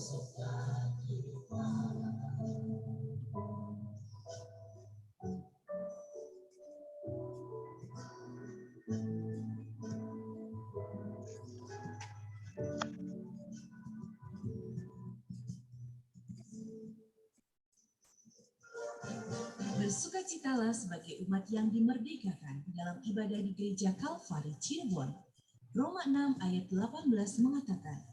Bersukacitalah sebagai umat yang dimerdekakan dalam ibadah di Gereja Kalvari Cirebon. Roma 6 ayat 18 mengatakan,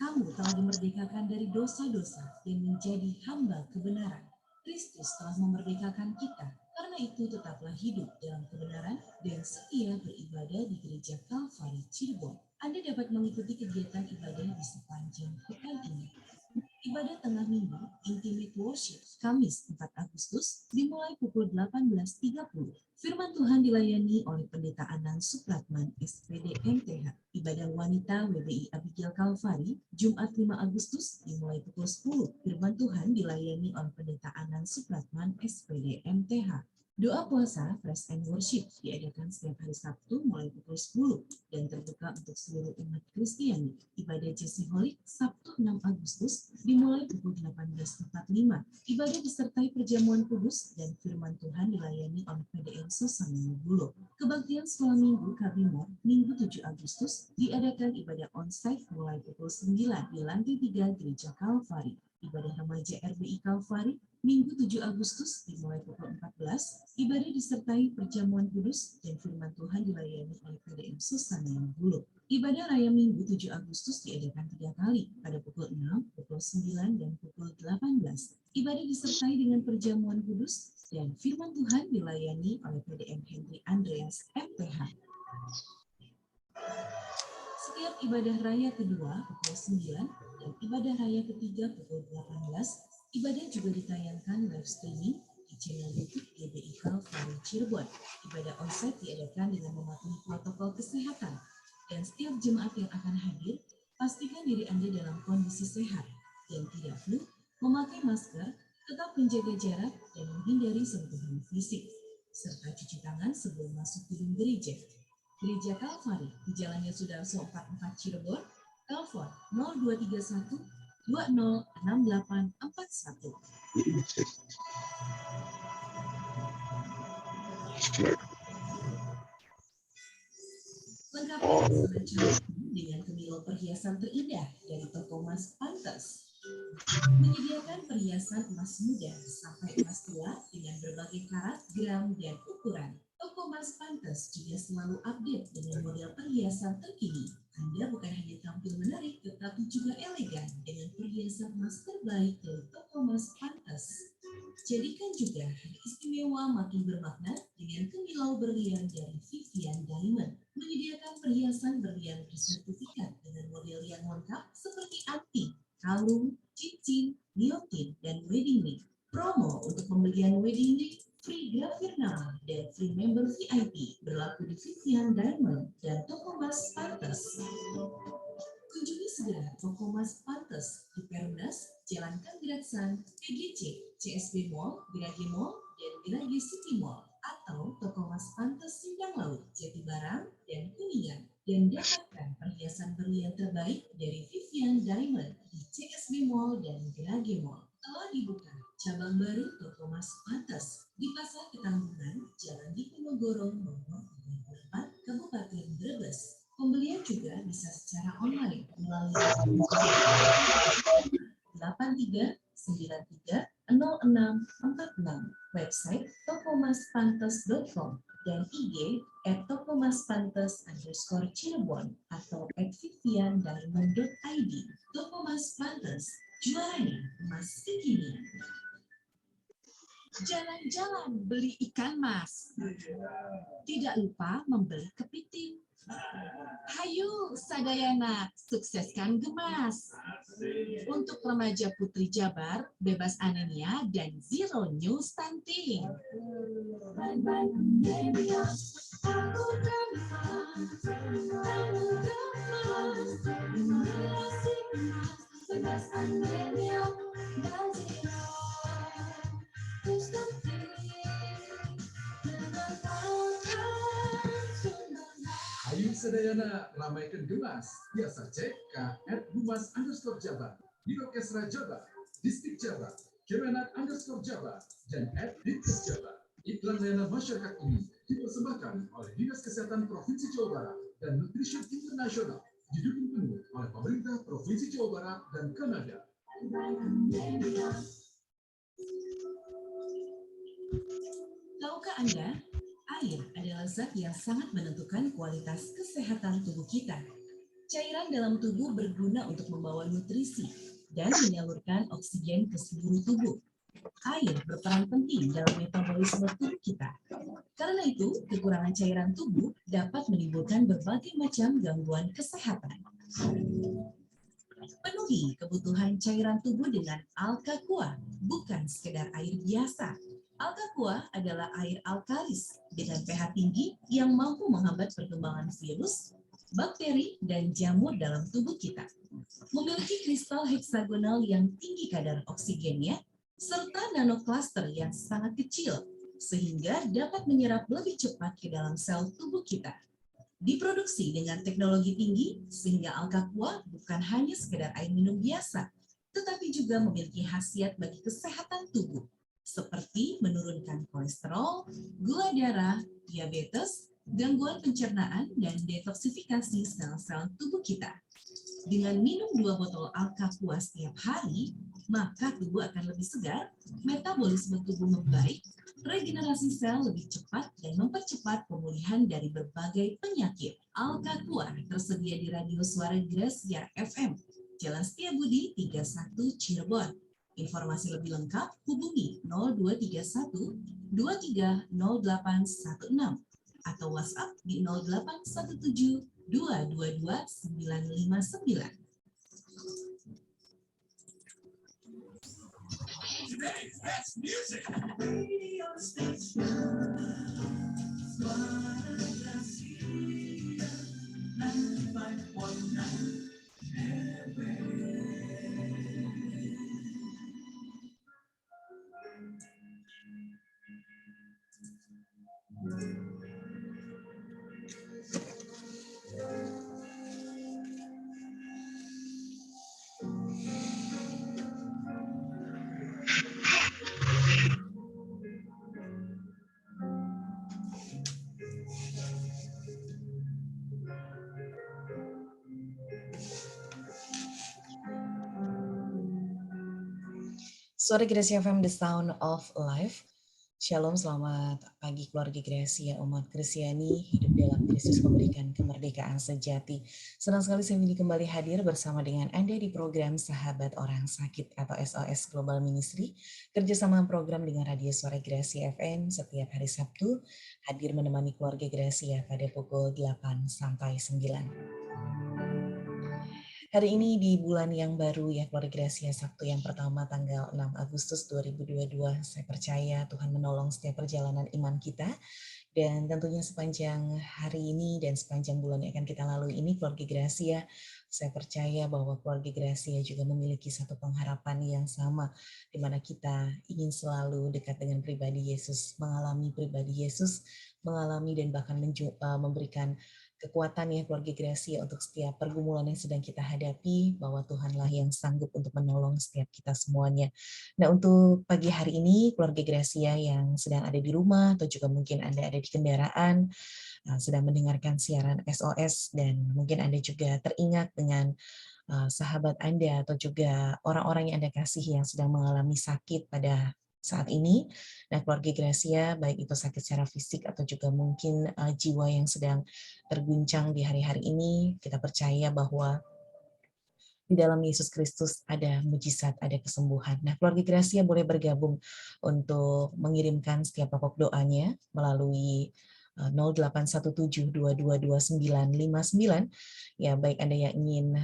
kamu telah dimerdekakan dari dosa-dosa dan menjadi hamba kebenaran. Kristus telah memerdekakan kita, karena itu tetaplah hidup dalam kebenaran dan setia beribadah di Gereja Kalvari Cirebon. Anda dapat mengikuti kegiatan ibadah di sepanjang pekan ini. Ibadah tengah minggu, Intimate Worship, Kamis 4 Agustus, dimulai pukul 18.30. Firman Tuhan dilayani oleh Pendeta Anang Supratman, SPD MTH. Ibadah wanita WBI Abigail Kalvari, Jumat 5 Agustus, dimulai pukul 10. Firman Tuhan dilayani oleh Pendeta Anang Supratman, SPD MTH. Doa puasa, Praise and Worship, diadakan setiap hari Sabtu mulai pukul 10 dan terbuka untuk seluruh umat Kristiani. Ibadah Jesse Holik, Sabtu 6 Agustus, dimulai pukul 18.45. Ibadah disertai perjamuan kudus dan firman Tuhan dilayani oleh PDM Susana Bulo. Kebaktian sekolah minggu Kabimor, Minggu 7 Agustus, diadakan ibadah onsite mulai pukul 9 di lantai 3 Gereja Kalvari. Ibadah remaja RBI Kalvari, Minggu 7 Agustus dimulai pukul 14, ibadah disertai perjamuan kudus dan firman Tuhan dilayani oleh PDM Susana Bulo. Ibadah raya Minggu 7 Agustus diadakan 3 kali, pada pukul 6, pukul 9, dan pukul 18. Ibadah disertai dengan perjamuan kudus dan firman Tuhan dilayani oleh PDM Henry Andreas MPH. Setiap ibadah raya kedua pukul 9 dan ibadah raya ketiga pukul 18, ibadah juga ditayangkan live streaming di channel YouTube GBI Kalvari Cirebon. Ibadah onsite diadakan dengan mematuhi protokol kesehatan. Dan setiap jemaat yang akan hadir, pastikan diri Anda dalam kondisi sehat dan tidak flu, memakai masker, tetap menjaga jarak, dan menghindari sentuhan fisik, serta cuci tangan sebelum masuk gedung gereja. Gereja Kalvari di Jalan Yosudarso 44 Cirebon, telepon 0231 206841. Lengkapi pesanan calonmu dengan kemilo perhiasan terindah dari toko Mas Pantes. Menyediakan perhiasan emas muda sampai emas tua dengan berbagai karat, gram, dan ukuran. Toko Mas Pantes juga selalu update dengan model perhiasan terkini. Anda bukan hanya tampil menarik, tetapi juga elegan dengan perhiasan emas terbaik dari Toko Mas Pantes. Jadikan juga hari istimewa makin bermakna dengan kemilau berlian dari Vivian Diamond. Menyediakan perhiasan berlian bersertifikat dengan model yang lengkap seperti anting, kalung, cincin, liontin, dan wedding ring. Promo untuk pembelian wedding ring, free grafir nama, dan free member VIP berlaku di Vivian Diamond dan Toko Mas Pantes. Kunjungi segera Toko Mas Pantes di Perumnas, Jalan Kanggeraksan, PGC, CSB Mall, Gerage Mall, dan Gerage City Mall, atau Toko Mas Pantes Sindang Laut, Jatibarang, dan Kuningan. Dan dapatkan perhiasan berlian terbaik dari Vivian Diamond di CSB Mall dan Gerage Mall. Telah dibuka cabang baru Toko Mas Pantes di Pasar Ketanggungan, Jalan Diponegoro nomor 34, Kabupaten Brebes. Pembelian juga bisa secara online melalui 83930646, website tokomaspantes.com, dan IG @tokomaspantes_Cirebon atau @viviandiamond.id. Toko Mas Pantes, juaranya emas kekinian. Jalan-jalan beli ikan mas, tidak lupa membeli kepiting. Hayu sadayana, sukseskan gemas. Untuk remaja putri Jabar, bebas anemia dan zero new stunting. Ayu Sedayana ramaikan gemas. Biasa cek ke @humas_jabar Biro Kesra Jabar, Distrik Jabar, Kemenak_Jabar, dan @Dinkes Jabar. Iklan layanan masyarakat ini dipersembahkan oleh Dinas Kesehatan Provinsi Jawa Barat dan Nutrition International, didukung penuh oleh pemerintah Provinsi Jawa Barat dan Kanada. Tahukah Anda, air adalah zat yang sangat menentukan kualitas kesehatan tubuh kita. Cairan dalam tubuh berguna untuk membawa nutrisi dan menyalurkan oksigen ke seluruh tubuh. Air berperan penting dalam metabolisme tubuh kita. Karena itu, kekurangan cairan tubuh dapat menimbulkan berbagai macam gangguan kesehatan. Penuhi kebutuhan cairan tubuh dengan Alka-Qa, bukan sekedar air biasa. Alka-Qa adalah air alkalis dengan pH tinggi yang mampu menghambat perkembangan virus, bakteri, dan jamur dalam tubuh kita. Memiliki kristal heksagonal yang tinggi kadar oksigennya, serta nanokluster yang sangat kecil, sehingga dapat menyerap lebih cepat ke dalam sel tubuh kita. Diproduksi dengan teknologi tinggi, sehingga Alka-Qa bukan hanya sekedar air minum biasa, tetapi juga memiliki khasiat bagi kesehatan tubuh, seperti menurunkan kolesterol, gula darah, diabetes, gangguan pencernaan, dan detoksifikasi sel-sel tubuh kita. Dengan minum 2 botol Alka-Qa setiap hari, maka tubuh akan lebih segar, metabolisme tubuh membaik, regenerasi sel lebih cepat, dan mempercepat pemulihan dari berbagai penyakit. Alka-Qa tersedia di Radio Suara Gracia FM, Jalan Setiabudi 31 Cirebon. Informasi lebih lengkap hubungi 0231 230816 atau WhatsApp di 0817 222 959. That's music. Radio station. Suara Gracia 95.9 Suara Gracia FM, The Sound of Life. Shalom, selamat pagi keluarga Gracia, umat Kristiani, hidup dalam Kristus memberikan kemerdekaan sejati. Senang sekali saya ini kembali hadir bersama dengan Anda di program Sahabat Orang Sakit atau SOS Global Ministry, kerjasama program dengan Radio Suara Gracia FM setiap hari Sabtu, hadir menemani keluarga Gracia pada pukul 8 sampai 9. Hari ini di bulan yang baru ya keluarga Gracia, Sabtu yang pertama tanggal 6 Agustus 2022, saya percaya Tuhan menolong setiap perjalanan iman kita, dan tentunya sepanjang hari ini dan sepanjang bulan yang akan kita lalui ini keluarga Gracia, saya percaya bahwa keluarga Gracia juga memiliki satu pengharapan yang sama, di mana kita ingin selalu dekat dengan pribadi Yesus, mengalami pribadi Yesus, mengalami dan bahkan memberikan kekuatan ya keluarga Gracia untuk setiap pergumulan yang sedang kita hadapi, bahwa Tuhanlah yang sanggup untuk menolong setiap kita semuanya. Nah, untuk pagi hari ini keluarga Gracia yang sedang ada di rumah atau juga mungkin Anda ada di kendaraan, sedang mendengarkan siaran SOS, dan mungkin Anda juga teringat dengan sahabat Anda atau juga orang-orang yang Anda kasihi yang sedang mengalami sakit pada saat ini. Nah, keluarga Gracia, baik itu sakit secara fisik atau juga mungkin jiwa yang sedang terguncang di hari-hari ini, kita percaya bahwa di dalam Yesus Kristus ada mujizat, ada kesembuhan. Nah, keluarga Gracia boleh bergabung untuk mengirimkan setiap pokok doanya melalui 0817222959. Ya, baik Anda yang ingin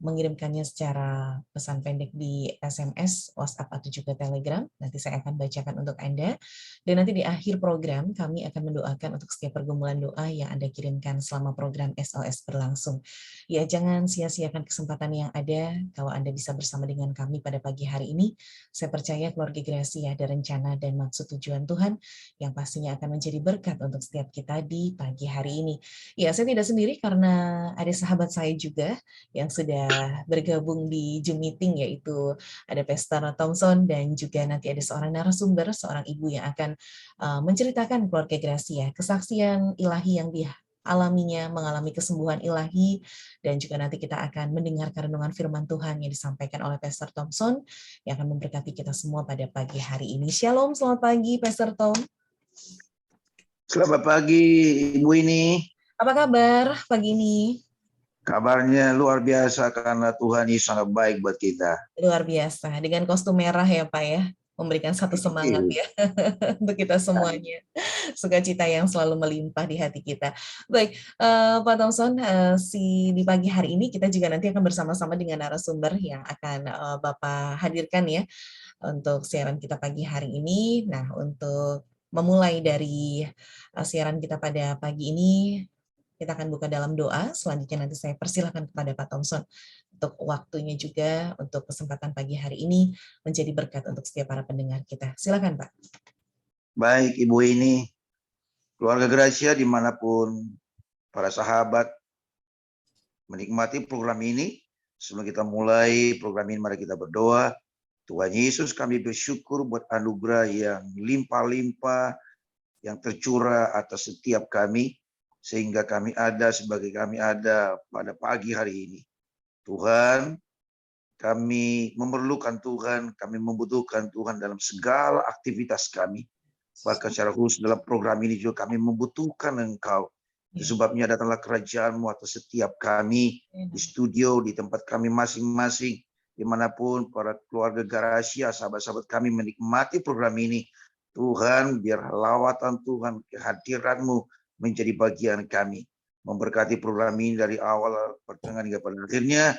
mengirimkannya secara pesan pendek di SMS, WhatsApp atau juga Telegram, nanti saya akan bacakan untuk Anda. Dan nanti di akhir program kami akan mendoakan untuk setiap pergumulan doa yang Anda kirimkan selama program SOS berlangsung. Ya, jangan sia-siakan kesempatan yang ada kalau Anda bisa bersama dengan kami pada pagi hari ini. Saya percaya keluarga Gracia ada rencana dan maksud tujuan Tuhan yang pastinya akan menjadi berkat untuk setiap setiap kita di pagi hari ini. Ya, saya tidak sendiri karena ada sahabat saya juga yang sudah bergabung di Zoom meeting, yaitu ada Pastor Thompson dan juga nanti ada seorang narasumber, seorang ibu yang akan menceritakan keluarga Gracia, kesaksian ilahi yang dia alaminya, mengalami kesembuhan ilahi, dan juga nanti kita akan mendengarkan renungan firman Tuhan yang disampaikan oleh Pastor Thompson yang akan memberkati kita semua pada pagi hari ini. Shalom, selamat pagi Pastor Tom. Selamat pagi Ibu ini. Apa kabar pagi ini? Kabarnya luar biasa karena Tuhan ini sangat baik buat kita. Luar biasa, dengan kostum merah ya Pak ya, memberikan satu semangat ya untuk kita semuanya. Sukacita yang selalu melimpah di hati kita. Baik, Pak Thompson, di pagi hari ini kita juga nanti akan bersama-sama dengan narasumber yang akan Bapak hadirkan ya untuk siaran kita pagi hari ini. Nah, untuk memulai dari siaran kita pada pagi ini, kita akan buka dalam doa. Selanjutnya nanti saya persilahkan kepada Pak Thompson untuk waktunya juga untuk kesempatan pagi hari ini menjadi berkat untuk setiap para pendengar kita. Silakan Pak. Baik Ibu ini, keluarga Gracia dimanapun para sahabat menikmati program ini. Sebelum kita mulai program ini, mari kita berdoa. Tuhan Yesus, kami bersyukur buat anugerah yang limpah-limpah, yang tercurah atas setiap kami, sehingga kami ada sebagai kami ada pada pagi hari ini. Tuhan, kami memerlukan Tuhan, kami membutuhkan Tuhan dalam segala aktivitas kami. Bahkan secara khusus dalam program ini juga kami membutuhkan Engkau. Itu sebabnya datanglah kerajaan-Mu atas setiap kami di studio, di tempat kami masing-masing, dimanapun para keluarga Gracia, sahabat-sahabat kami menikmati program ini. Tuhan, biar lawatan Tuhan, kehadiran-Mu menjadi bagian kami. Memberkati program ini dari awal, pertengahan hingga pada akhirnya.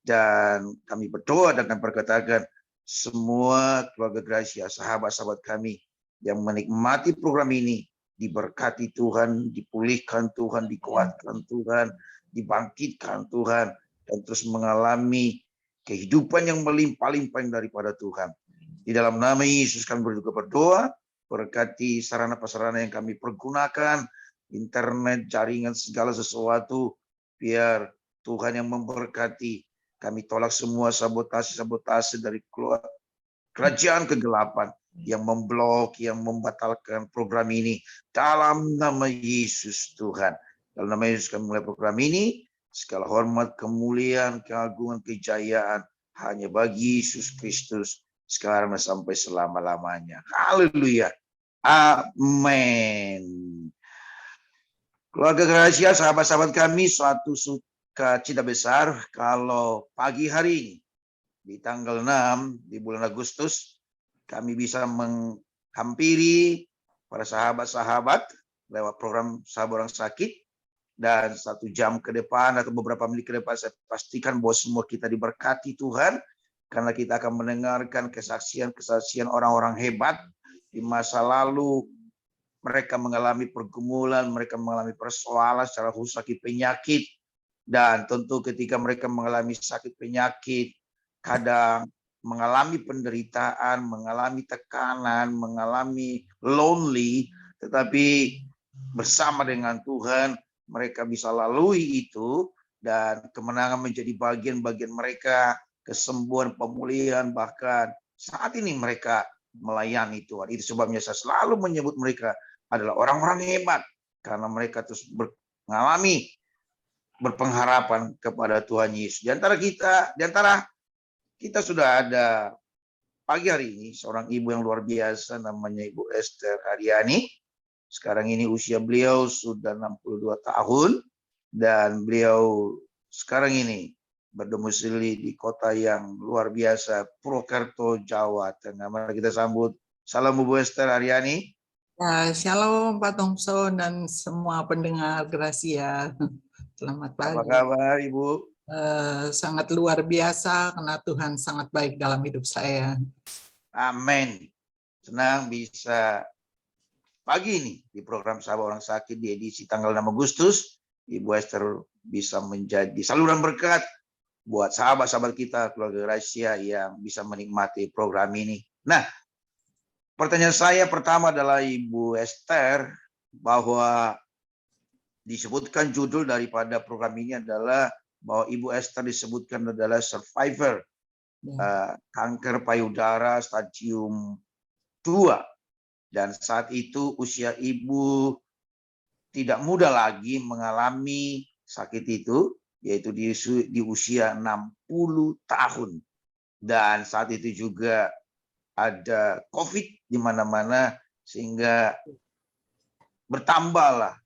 Dan kami berdoa dan berkatakan, semua keluarga Gracia, sahabat-sahabat kami yang menikmati program ini, diberkati Tuhan, dipulihkan Tuhan, dikuatkan Tuhan, dibangkitkan Tuhan, dan terus mengalami kehidupan yang melimpah-limpah daripada Tuhan. Di dalam nama Yesus kami berdoa, berkati sarana-prasarana yang kami pergunakan, internet, jaringan, segala sesuatu, biar Tuhan yang memberkati. Kami tolak semua sabotase dari kerajaan kegelapan yang memblok, yang membatalkan program ini. Dalam nama Yesus Tuhan. Dalam nama Yesus kami mulai program ini. Segala hormat, kemuliaan, keagungan, kejayaan hanya bagi Yesus Kristus sekarang dan sampai selama-lamanya. Haleluya. Amin. Keluarga Gracia, sahabat-sahabat kami, suatu sukacita besar kalau pagi hari ini di tanggal 6 di bulan Agustus kami bisa menghampiri para sahabat-sahabat lewat program Sahabat Orang Sakit. Dan 1 jam ke depan atau beberapa menit ke depan saya pastikan bahwa semua kita diberkati Tuhan. Karena kita akan mendengarkan kesaksian orang-orang hebat di masa lalu. Mereka mengalami pergumulan, mereka mengalami persoalan secara khusus sakit penyakit. Dan tentu ketika mereka mengalami sakit penyakit, kadang mengalami penderitaan, mengalami tekanan, mengalami lonely. Tetapi bersama dengan Tuhan, mereka bisa lalui itu dan kemenangan menjadi bagian-bagian mereka, kesembuhan, pemulihan, bahkan saat ini mereka melayani Tuhan. Itu sebabnya saya selalu menyebut mereka adalah orang-orang hebat karena mereka terus mengalami berpengharapan kepada Tuhan Yesus. Di antara kita sudah ada pagi hari ini seorang ibu yang luar biasa namanya Ibu Esther Aryani. Sekarang ini usia beliau sudah 62 tahun dan beliau sekarang ini berdomisili di kota yang luar biasa, Purwokerto, Jawa Tengah. Mari kita sambut. Salam Ibu Esther Aryani. Ya, shalom Pak Thompson dan semua pendengar Gracia. Selamat pagi. Apa kabar Ibu? Sangat luar biasa karena Tuhan sangat baik dalam hidup saya. Amin. Senang bisa pagi ini di program Sahabat Orang Sakit di edisi tanggal 6 Agustus, Ibu Esther bisa menjadi saluran berkat buat sahabat-sahabat kita, keluarga Gracia yang bisa menikmati program ini. Nah, pertanyaan saya pertama adalah Ibu Esther, bahwa disebutkan judul daripada program ini adalah bahwa Ibu Esther disebutkan adalah survivor kanker payudara stadium 2. Dan saat itu usia ibu tidak muda lagi mengalami sakit itu, yaitu di usia 60 tahun. Dan saat itu juga ada COVID di mana-mana, sehingga bertambahlah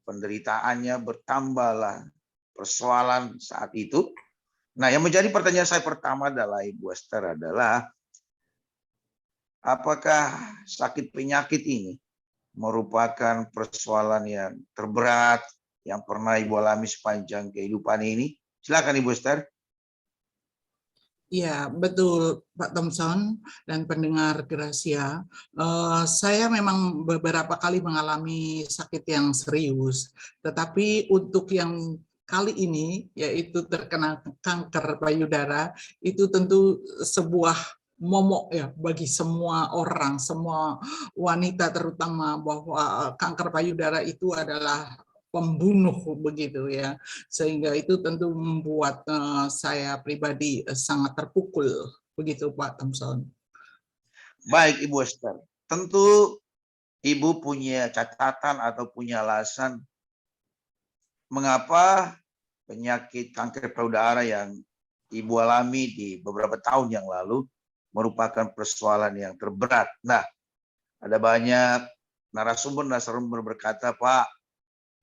penderitaannya, bertambahlah persoalan saat itu. Nah, yang menjadi pertanyaan saya pertama adalah Ibu Esther adalah, apakah sakit penyakit ini merupakan persoalan yang terberat yang pernah Ibu alami sepanjang kehidupan ini? Silakan Ibu Esther. Iya, betul Pak Thompson dan pendengar Gracia. Saya memang beberapa kali mengalami sakit yang serius, tetapi untuk yang kali ini, yaitu terkena kanker payudara, itu tentu sebuah momok ya bagi semua orang, semua wanita terutama, bahwa kanker payudara itu adalah pembunuh begitu ya, sehingga itu tentu membuat saya pribadi sangat terpukul begitu Pak Thompson. Baik Ibu Esther, tentu Ibu punya catatan atau punya alasan mengapa penyakit kanker payudara yang Ibu alami di beberapa tahun yang lalu merupakan persoalan yang terberat. Nah, ada banyak narasumber berkata, Pak,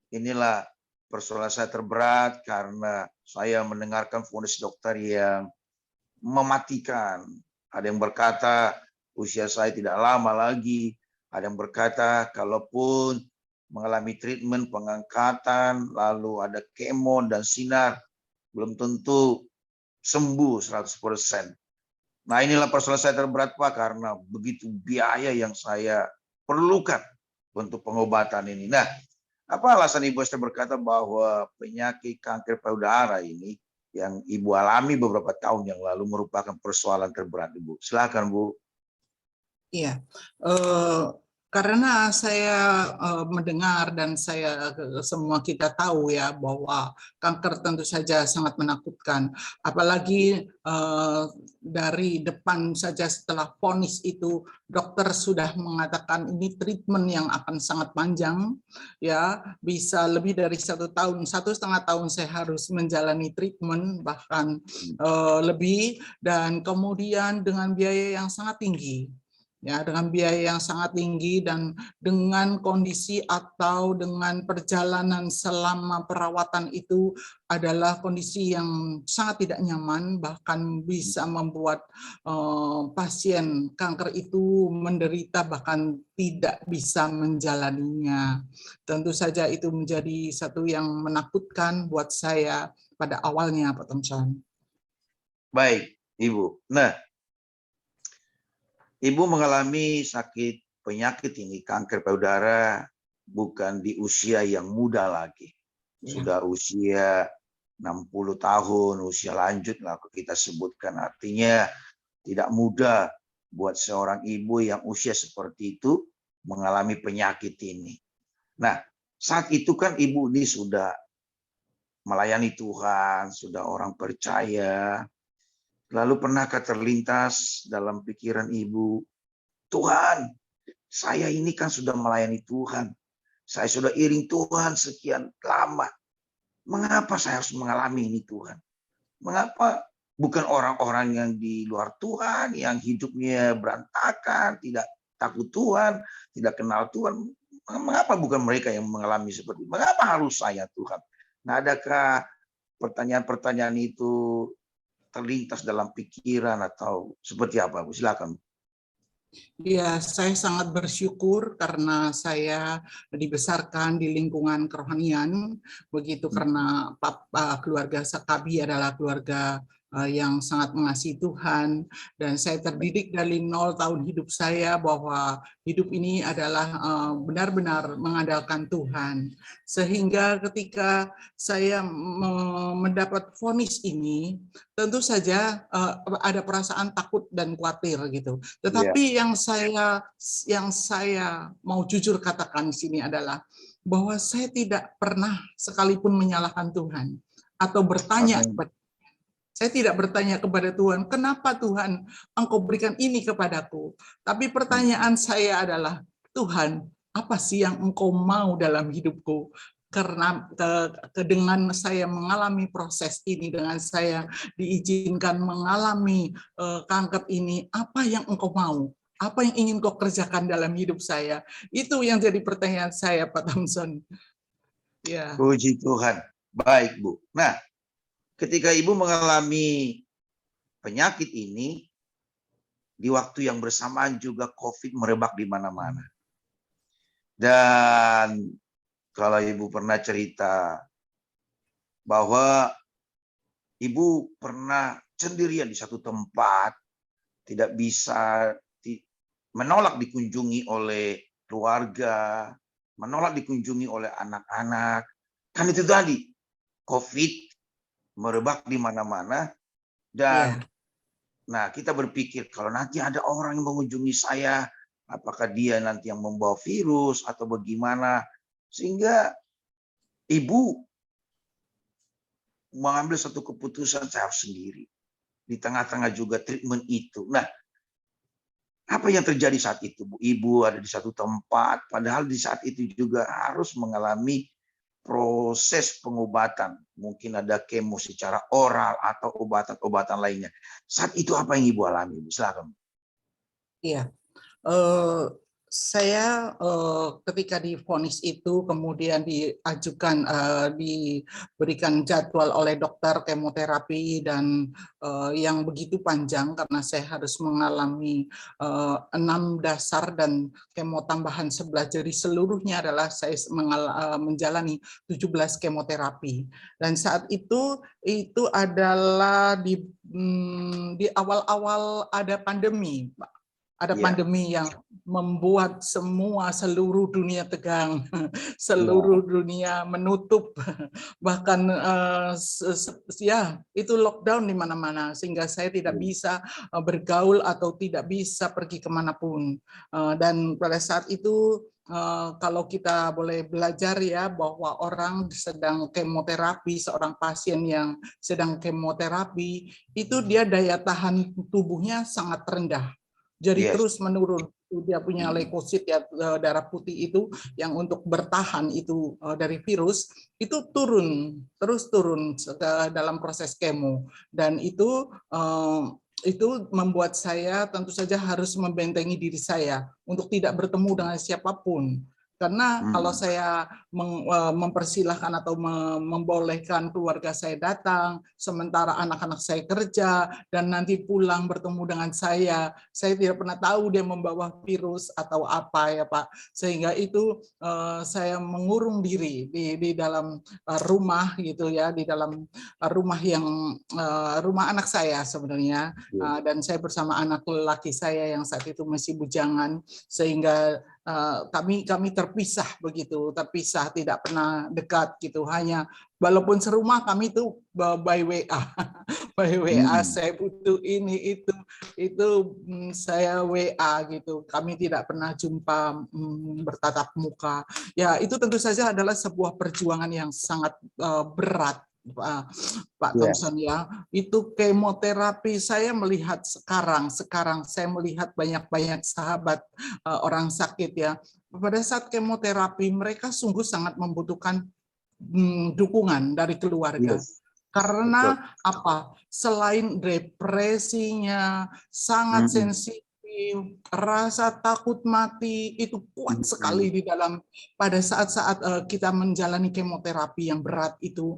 inilah persoalan saya terberat karena saya mendengarkan vonis dokter yang mematikan. Ada yang berkata usia saya tidak lama lagi. Ada yang berkata kalaupun mengalami treatment pengangkatan, lalu ada kemo dan sinar, belum tentu sembuh 100%. Nah, inilah persoalan saya terberat, Pak, karena begitu biaya yang saya perlukan untuk pengobatan ini. Nah, apa alasan Ibu Esther berkata bahwa penyakit kanker payudara ini yang Ibu alami beberapa tahun yang lalu merupakan persoalan terberat, Ibu? Silakan, Bu. Iya, karena saya mendengar dan saya semua kita tahu ya bahwa kanker tentu saja sangat menakutkan, apalagi dari depan saja setelah vonis itu dokter sudah mengatakan ini treatment yang akan sangat panjang ya, bisa lebih dari 1 tahun, 1,5 tahun saya harus menjalani treatment, bahkan lebih, dan kemudian dengan biaya yang sangat tinggi. Ya, dengan biaya yang sangat tinggi dan dengan kondisi atau dengan perjalanan selama perawatan itu adalah kondisi yang sangat tidak nyaman, bahkan bisa membuat pasien kanker itu menderita bahkan tidak bisa menjalaninya. Tentu saja itu menjadi satu yang menakutkan buat saya pada awalnya, Pak Thompson. Baik, Ibu. Nah, Ibu mengalami sakit penyakit ini, kanker payudara, bukan di usia yang muda lagi. Sudah usia 60 tahun, usia lanjut lah kita sebutkan. Artinya tidak mudah buat seorang ibu yang usia seperti itu mengalami penyakit ini. Nah, saat itu kan ibu ini sudah melayani Tuhan, sudah orang percaya. Lalu pernahkah terlintas dalam pikiran ibu, Tuhan, saya ini kan sudah melayani Tuhan. Saya sudah iring Tuhan sekian lama. Mengapa saya harus mengalami ini Tuhan? Mengapa bukan orang-orang yang di luar Tuhan, yang hidupnya berantakan, tidak takut Tuhan, tidak kenal Tuhan. Mengapa bukan mereka yang mengalami seperti itu? Mengapa harus saya Tuhan? Nah, adakah pertanyaan-pertanyaan itu terlintas dalam pikiran atau seperti apa, Bu? Silakan. Ya, saya sangat bersyukur karena saya dibesarkan di lingkungan kerohanian, begitu karena keluarga Sakabi adalah keluarga yang sangat mengasihi Tuhan, dan saya terdidik dari 0 tahun hidup saya bahwa hidup ini adalah benar-benar mengandalkan Tuhan. Sehingga ketika saya mendapat vonis ini, tentu saja ada perasaan takut dan khawatir gitu. Tetapi yang saya mau jujur katakan di sini adalah bahwa saya tidak pernah sekalipun menyalahkan Tuhan atau bertanya kepada, saya tidak bertanya kepada Tuhan, kenapa Tuhan Engkau berikan ini kepadaku? Tapi pertanyaan saya adalah, Tuhan, apa sih yang Engkau mau dalam hidupku? Karena dengan saya mengalami proses ini, dengan saya diizinkan mengalami kanker ini, apa yang Engkau mau? Apa yang ingin kau kerjakan dalam hidup saya? Itu yang jadi pertanyaan saya, Pak Thompson. Ya. Puji Tuhan. Baik, Bu. Nah, ketika Ibu mengalami penyakit ini, di waktu yang bersamaan juga COVID merebak di mana-mana. Dan kalau Ibu pernah cerita bahwa Ibu pernah sendirian di satu tempat, tidak bisa menolak dikunjungi oleh keluarga, menolak dikunjungi oleh anak-anak. Kan itu tadi, COVID merebak di mana-mana. Dan nah, kita berpikir kalau nanti ada orang yang mengunjungi saya, apakah dia nanti yang membawa virus atau bagaimana. Sehingga Ibu mengambil satu keputusan, saya harus sendiri. Di tengah-tengah juga treatment itu. Nah, apa yang terjadi saat itu, Bu? Ibu ada di satu tempat, padahal di saat itu juga harus mengalami proses pengobatan. Mungkin ada kemo secara oral atau obat-obatan lainnya. Saat itu apa yang Ibu alami? Silakan. Iya. Saya ketika divonis itu kemudian diajukan, diberikan jadwal oleh dokter kemoterapi dan yang begitu panjang karena saya harus mengalami 6 dasar dan kemo tambahan 11, jadi seluruhnya adalah saya menjalani 17 kemoterapi. Dan saat itu adalah di awal-awal ada pandemi, Pak. Ada pandemi yang membuat seluruh dunia tegang, seluruh dunia menutup, bahkan itu lockdown di mana-mana, sehingga saya tidak bisa bergaul atau tidak bisa pergi kemanapun. Dan pada saat itu, kalau kita boleh belajar ya, bahwa orang sedang kemoterapi, seorang pasien yang sedang kemoterapi, itu dia daya tahan tubuhnya sangat rendah. Jadi terus menurun, dia punya leukosit ya, darah putih itu yang untuk bertahan itu dari virus itu terus turun dalam proses kemo, dan itu membuat saya tentu saja harus membentengi diri saya untuk tidak bertemu dengan siapapun. Karena kalau saya mempersilahkan atau membolehkan keluarga saya datang, sementara anak-anak saya kerja, dan nanti pulang bertemu dengan saya tidak pernah tahu dia membawa virus atau apa ya Pak. Sehingga itu saya mengurung diri di dalam rumah gitu ya, di dalam rumah anak saya sebenarnya, dan saya bersama anak lelaki saya yang saat itu masih bujangan, sehingga kami terpisah begitu, terpisah, tidak pernah dekat gitu, hanya walaupun serumah kami itu by WA, by WA, saya butuh ini itu saya WA gitu, kami tidak pernah jumpa bertatap muka. Ya itu tentu saja adalah sebuah perjuangan yang sangat berat, Pak Thompson ya. Itu kemoterapi saya melihat sekarang saya melihat banyak sahabat orang sakit ya. Pada saat kemoterapi mereka sungguh sangat membutuhkan dukungan dari keluarga. Karena apa? Selain depresinya sangat sensitif, rasa takut mati itu kuat sekali di dalam pada saat-saat kita menjalani kemoterapi yang berat itu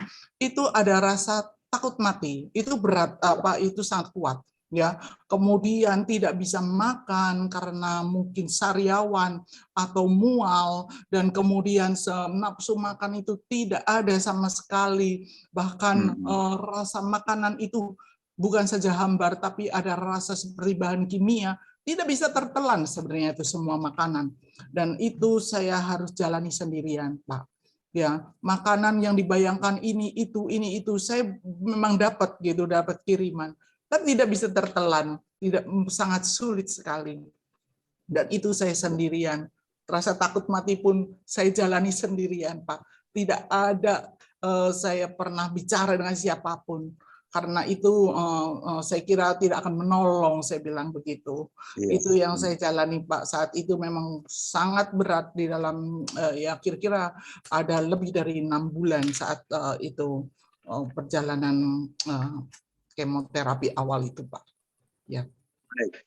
ada rasa takut mati, itu berat, itu sangat kuat ya. Kemudian tidak bisa makan karena mungkin sariawan atau mual, dan kemudian nafsu makan itu tidak ada sama sekali, bahkan rasa makanan itu bukan saja hambar, tapi ada rasa seperti bahan kimia, tidak bisa tertelan sebenarnya itu semua makanan. Dan itu saya harus jalani sendirian, Pak. Ya, makanan yang dibayangkan ini itu saya memang dapat gitu, dapat kiriman, tapi tidak bisa tertelan, tidak, sangat sulit sekali. Dan itu saya sendirian. Rasa takut mati pun saya jalani sendirian, Pak. Tidak ada saya pernah bicara dengan siapapun. Karena itu saya kira tidak akan menolong, saya bilang begitu. Iya. Itu yang saya jalani, Pak. Saat itu memang sangat berat di dalam, ya kira-kira ada lebih dari 6 bulan saat itu perjalanan kemoterapi awal itu, Pak. Ya. Baik.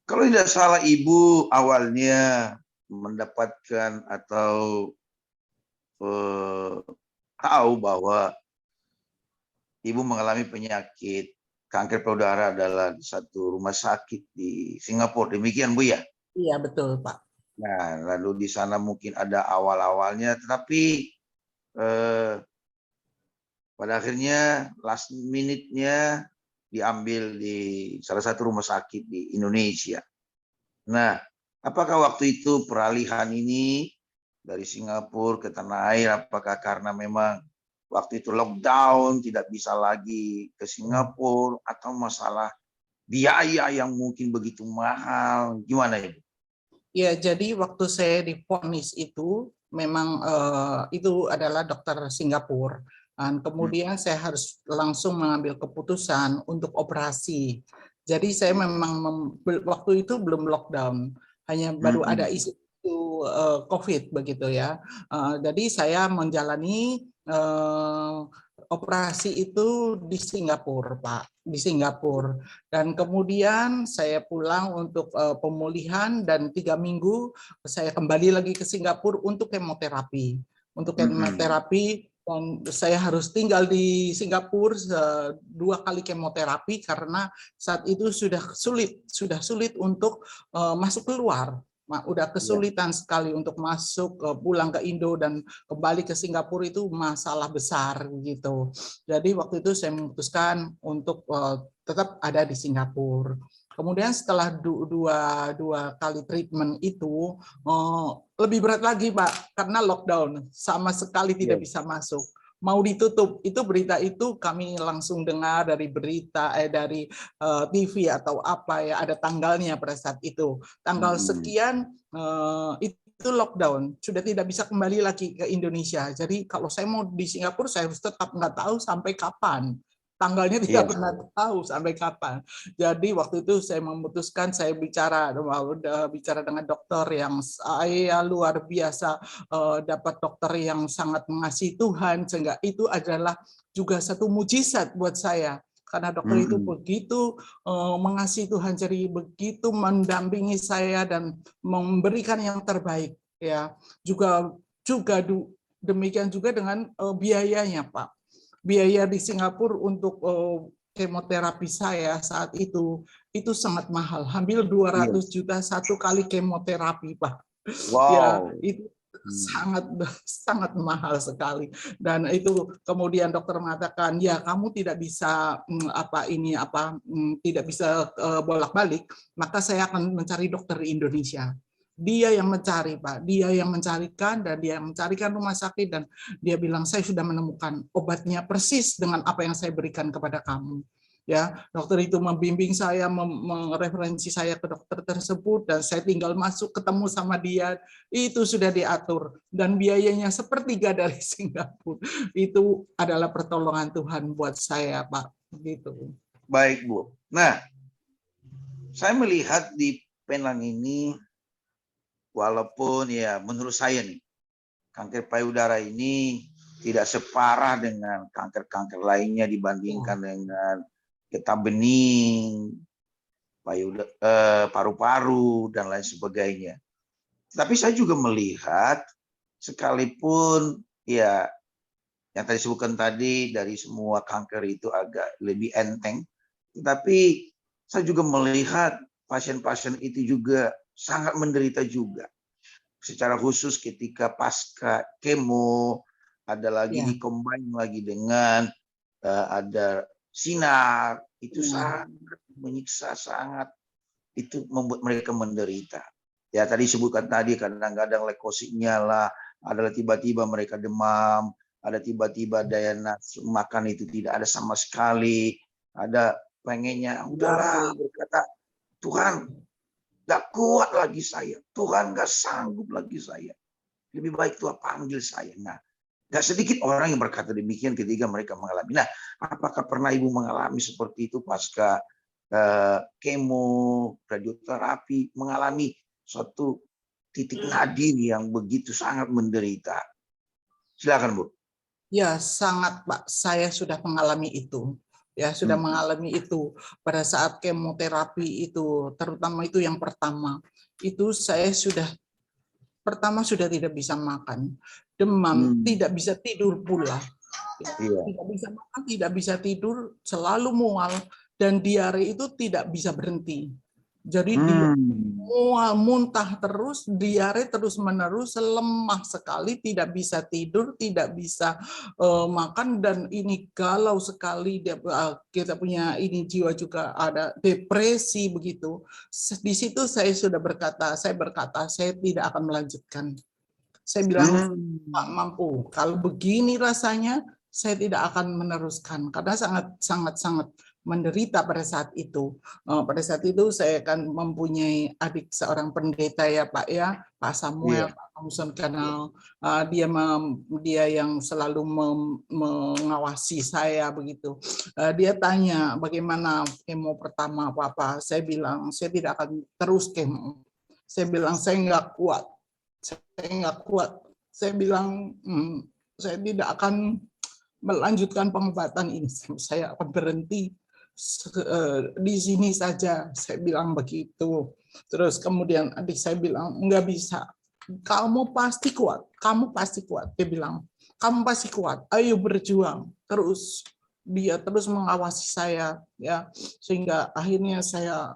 Kalau tidak salah Ibu awalnya mendapatkan atau tahu bahwa Ibu mengalami penyakit kanker payudara adalah di satu rumah sakit di Singapura. Demikian Bu ya? Iya, betul, Pak. Nah, lalu di sana mungkin ada awal-awalnya, tetapi pada akhirnya last minute-nya diambil di salah satu rumah sakit di Indonesia. Nah, apakah waktu itu peralihan ini dari Singapura ke tanah air, apakah karena memang waktu itu lockdown, tidak bisa lagi ke Singapura, atau masalah biaya yang mungkin begitu mahal? Gimana Ibu? Ya, jadi waktu saya divonis itu memang itu adalah dokter Singapura. Dan kemudian saya harus langsung mengambil keputusan untuk operasi. Jadi saya memang waktu itu belum lockdown, hanya baru ada isu COVID begitu ya. Jadi saya menjalani operasi itu di Singapura, Pak, di Singapura. Dan kemudian saya pulang untuk pemulihan, dan 3 minggu saya kembali lagi ke Singapura untuk kemoterapi. Untuk kemoterapi, dan saya harus tinggal di Singapura 2 kali kemoterapi karena saat itu sudah sulit untuk masuk keluar. Udah kesulitan sekali untuk masuk, pulang ke Indo dan kembali ke Singapura itu masalah besar gitu. Jadi waktu itu saya memutuskan untuk tetap ada di Singapura. Kemudian setelah dua kali treatment itu lebih berat lagi, Pak, karena lockdown, sama sekali tidak bisa masuk. Mau ditutup, itu berita itu kami langsung dengar dari berita dari TV atau apa ya, ada tanggalnya pada saat itu. Tanggal sekian itu lockdown, sudah tidak bisa kembali lagi ke Indonesia. Jadi kalau saya mau di Singapura, saya harus tetap nggak tahu sampai kapan. Tanggalnya tidak pernah tahu sampai kapan. Jadi waktu itu saya memutuskan, saya bicara dengan dokter yang saya luar biasa, dapat dokter yang sangat mengasihi Tuhan, sehingga itu adalah juga satu mujizat buat saya. Karena dokter itu begitu mengasihi Tuhan, jadi begitu mendampingi saya dan memberikan yang terbaik. Ya, juga demikian juga dengan biayanya, Pak. Biaya di Singapura untuk kemoterapi saya saat itu sangat mahal, hampir 200 juta 1 kali kemoterapi, Pak. Wow. Ya, itu sangat mahal sekali. Dan itu kemudian dokter mengatakan, ya kamu tidak bisa tidak bisa bolak-balik, maka saya akan mencari dokter di Indonesia. Dia yang mencari, Pak. Dia yang mencarikan, dan dia yang mencarikan rumah sakit, dan dia bilang, saya sudah menemukan obatnya persis dengan apa yang saya berikan kepada kamu. Ya, dokter itu membimbing saya, mereferensi saya ke dokter tersebut, dan saya tinggal masuk ketemu sama dia, itu sudah diatur, dan biayanya sepertiga dari Singapura. Itu adalah pertolongan Tuhan buat saya, Pak. Begitu. Baik Bu. Nah, saya melihat di Penang ini, walaupun ya menurut saya nih, kanker payudara ini tidak separah dengan kanker-kanker lainnya dibandingkan dengan getah bening, paru-paru, dan lain sebagainya. Tapi saya juga melihat, sekalipun ya yang tadi sebutkan tadi, dari semua kanker itu agak lebih enteng, tetapi saya juga melihat pasien-pasien itu juga sangat menderita juga. Secara khusus ketika pasca kemo, ada lagi dikombin lagi dengan ada sinar, itu sangat menyiksa, sangat itu membuat mereka menderita. Ya tadi sebutkan tadi kadang-kadang leukosiknya lah, adalah tiba-tiba mereka demam, ada tiba-tiba daya nafsu makan itu tidak ada sama sekali, ada pengennya udahlah berkata, Tuhan gak kuat lagi saya, Tuhan gak sanggup lagi saya, lebih baik Tuhan panggil saya. Nah, gak sedikit orang yang berkata demikian ketika mereka mengalami. Nah, apakah pernah Ibu mengalami seperti itu pasca kemo, radioterapi, mengalami suatu titik nadir yang begitu sangat menderita? Silakan Bu. Ya, sangat Pak. Saya sudah mengalami itu. Ya, sudah mengalami itu pada saat kemoterapi itu, terutama itu yang pertama. Itu saya sudah tidak bisa makan, demam, tidak bisa tidur pula. Tidak bisa makan, tidak bisa tidur, selalu mual, dan diare itu tidak bisa berhenti. Jadi dia mual, muntah terus, diare terus menerus, lemah sekali, tidak bisa tidur, tidak bisa makan, dan ini galau sekali. Kita punya ini jiwa juga ada depresi begitu. Di situ saya sudah berkata, saya tidak akan melanjutkan. Saya bilang Pak mampu. Kalau begini rasanya, saya tidak akan meneruskan karena sangat menderita pada saat itu. Pada saat itu saya kan mempunyai adik seorang pendeta ya Pak ya, Pak Samuel, Pak Thompson Kanal. Dia yang selalu mengawasi saya begitu. Dia tanya bagaimana kemo pertama Papa. Saya bilang saya tidak akan terus kemo. Saya bilang saya nggak kuat. Saya bilang saya tidak akan melanjutkan pengobatan ini. Saya akan berhenti di sini saja, saya bilang begitu. Terus kemudian adik saya bilang nggak bisa, kamu pasti kuat, dia bilang kamu pasti kuat, ayo berjuang terus. Dia terus mengawasi saya ya, sehingga akhirnya saya